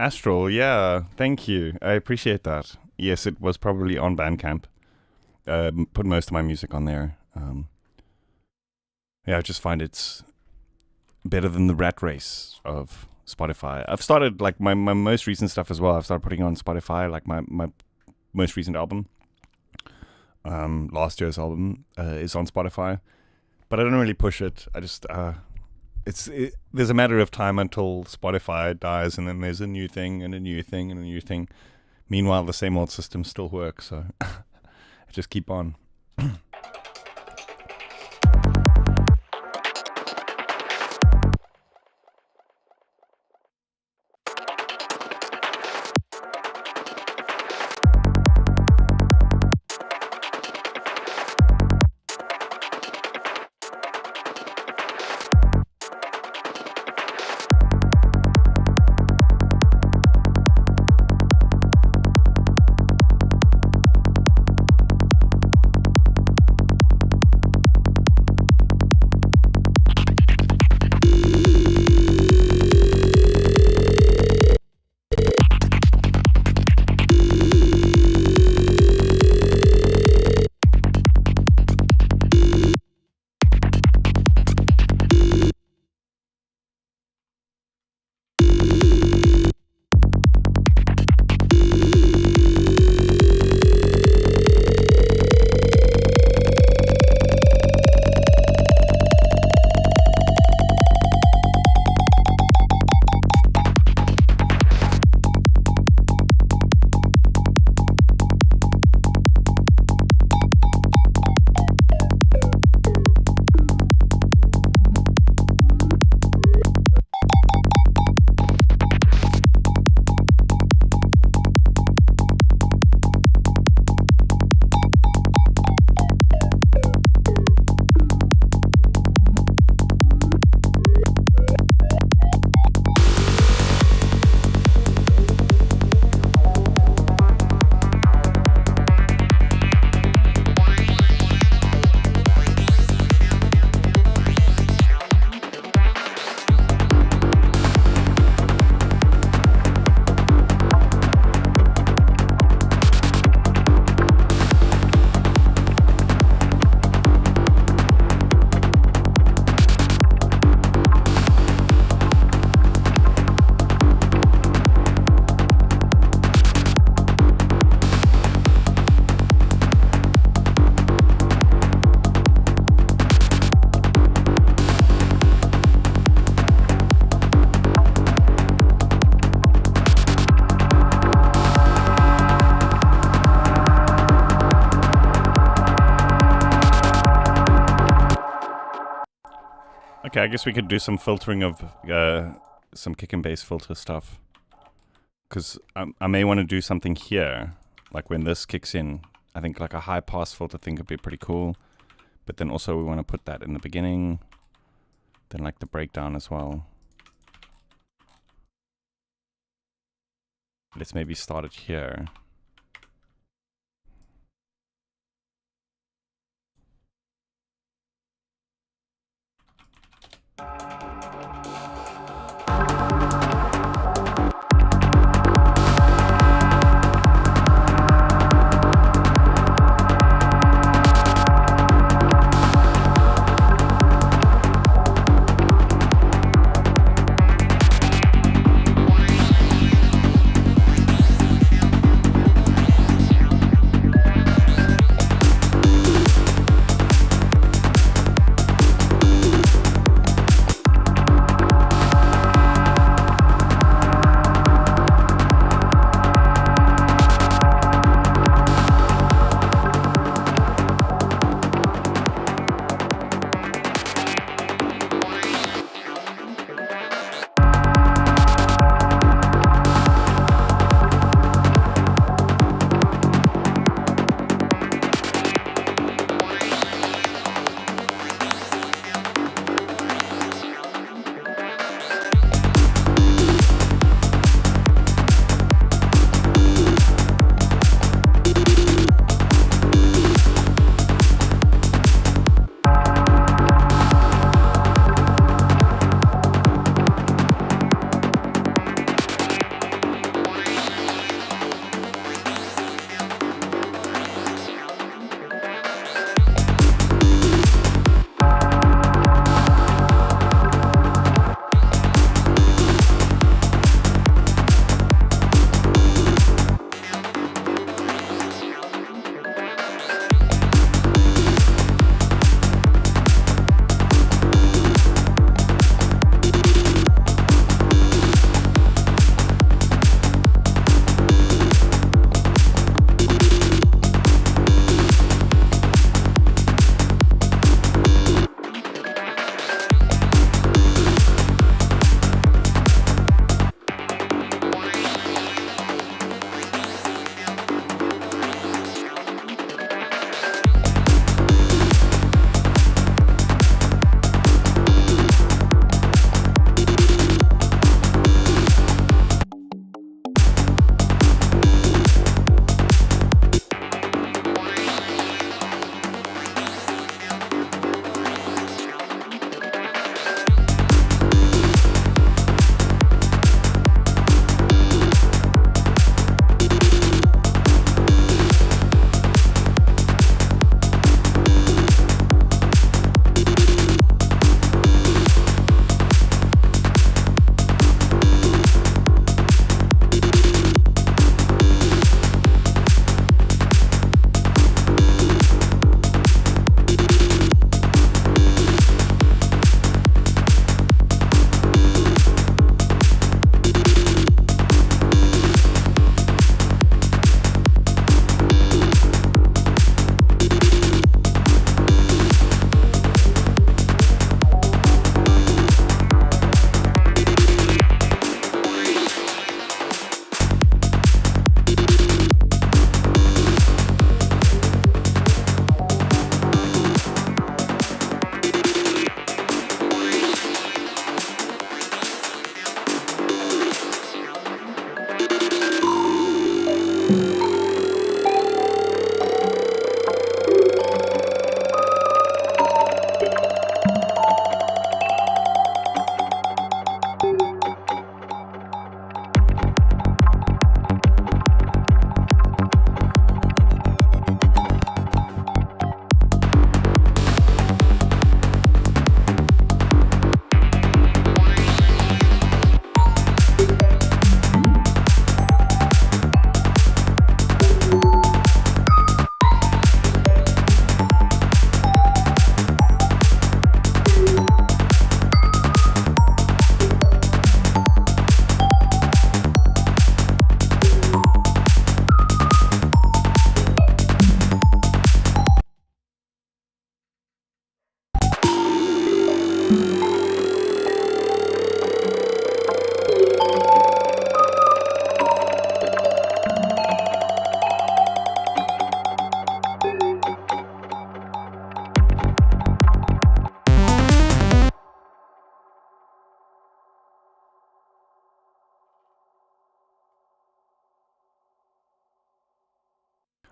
Astral, yeah, thank you. I appreciate that. Yes, it was probably on Bandcamp. Put most of my music on there. Yeah, I just find it's better than the rat race of Spotify. I've started, like, my most recent stuff as well. I've started putting on Spotify, like my most recent album. Last year's album is on Spotify. But I don't really push it. I just... there's a matter of time until Spotify dies, and then there's a new thing and a new thing and a new thing. Meanwhile, the same old system still works, so I just keep on. Okay, I guess we could do some filtering of some kick and bass filter stuff. Because I may want to do something here, like when this kicks in. I think like a high pass filter thing could be pretty cool. But then also we want to put that in the beginning. Then like the breakdown as well. Let's maybe start it here.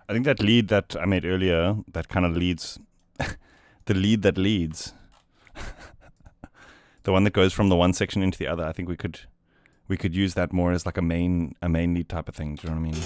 I think that lead that I made earlier, that kind of leads, the lead that leads, the one that goes from the one section into the other. I think we could use that more as like a main lead type of thing. Do you know what I mean?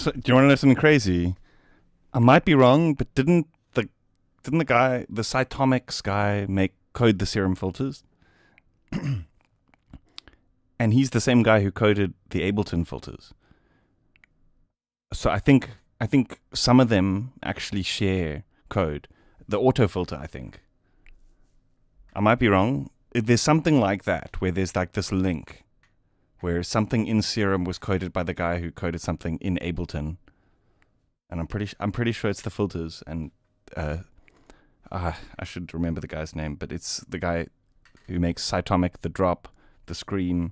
Do you want to know something crazy? I might be wrong, but didn't the Cytomics guy code the serum filters? And he's the same guy who coded the Ableton filters. So I think some of them actually share code. The auto filter, I think. I might be wrong. There's something like that where there's like this link where something in Serum was coded by the guy who coded something in Ableton, and I'm pretty sure it's the filters. And I should remember the guy's name, but it's the guy who makes Cytomic, the drop, the scream,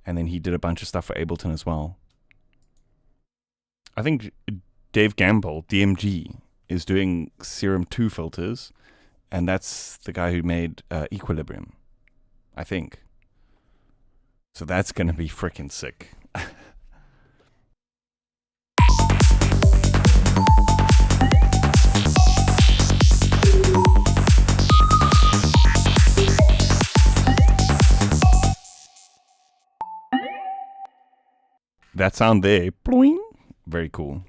and then he did a bunch of stuff for Ableton as well. I think Dave Gamble, DMG, is doing Serum 2 filters, and that's the guy who made Equilibrium, I think. So that's going to be freaking sick. That sound there, ploing, very cool.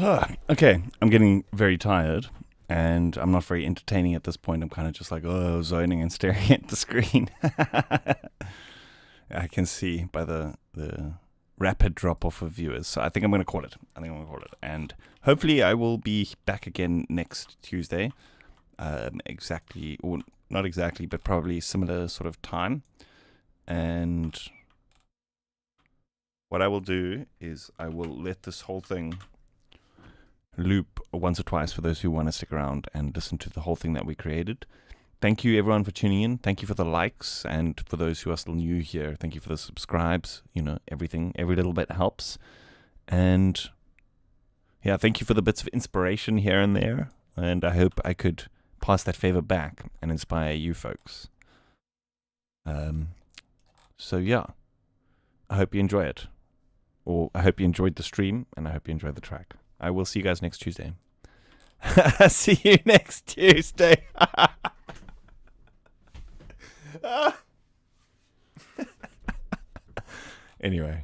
Okay, I'm getting very tired, and I'm not very entertaining at this point. I'm kind of just like, zoning and staring at the screen. I can see by the rapid drop off of viewers. So I think I'm going to call it. And hopefully I will be back again next Tuesday. Exactly, or not exactly, but probably similar sort of time. And what I will do is I will let this whole thing loop once or twice for those who want to stick around and listen to the whole thing that we created. Thank you everyone for tuning in. Thank you for the likes, and for those who are still new here, thank you for the subscribes. Everything, every little bit helps. And yeah, thank you for the bits of inspiration here and there, and I hope I could pass that favor back and inspire you folks. So yeah, I hope you enjoy it, or I hope you enjoyed the stream, and I hope you enjoyed the track. I will see you guys next Tuesday. See you next Tuesday. Anyway.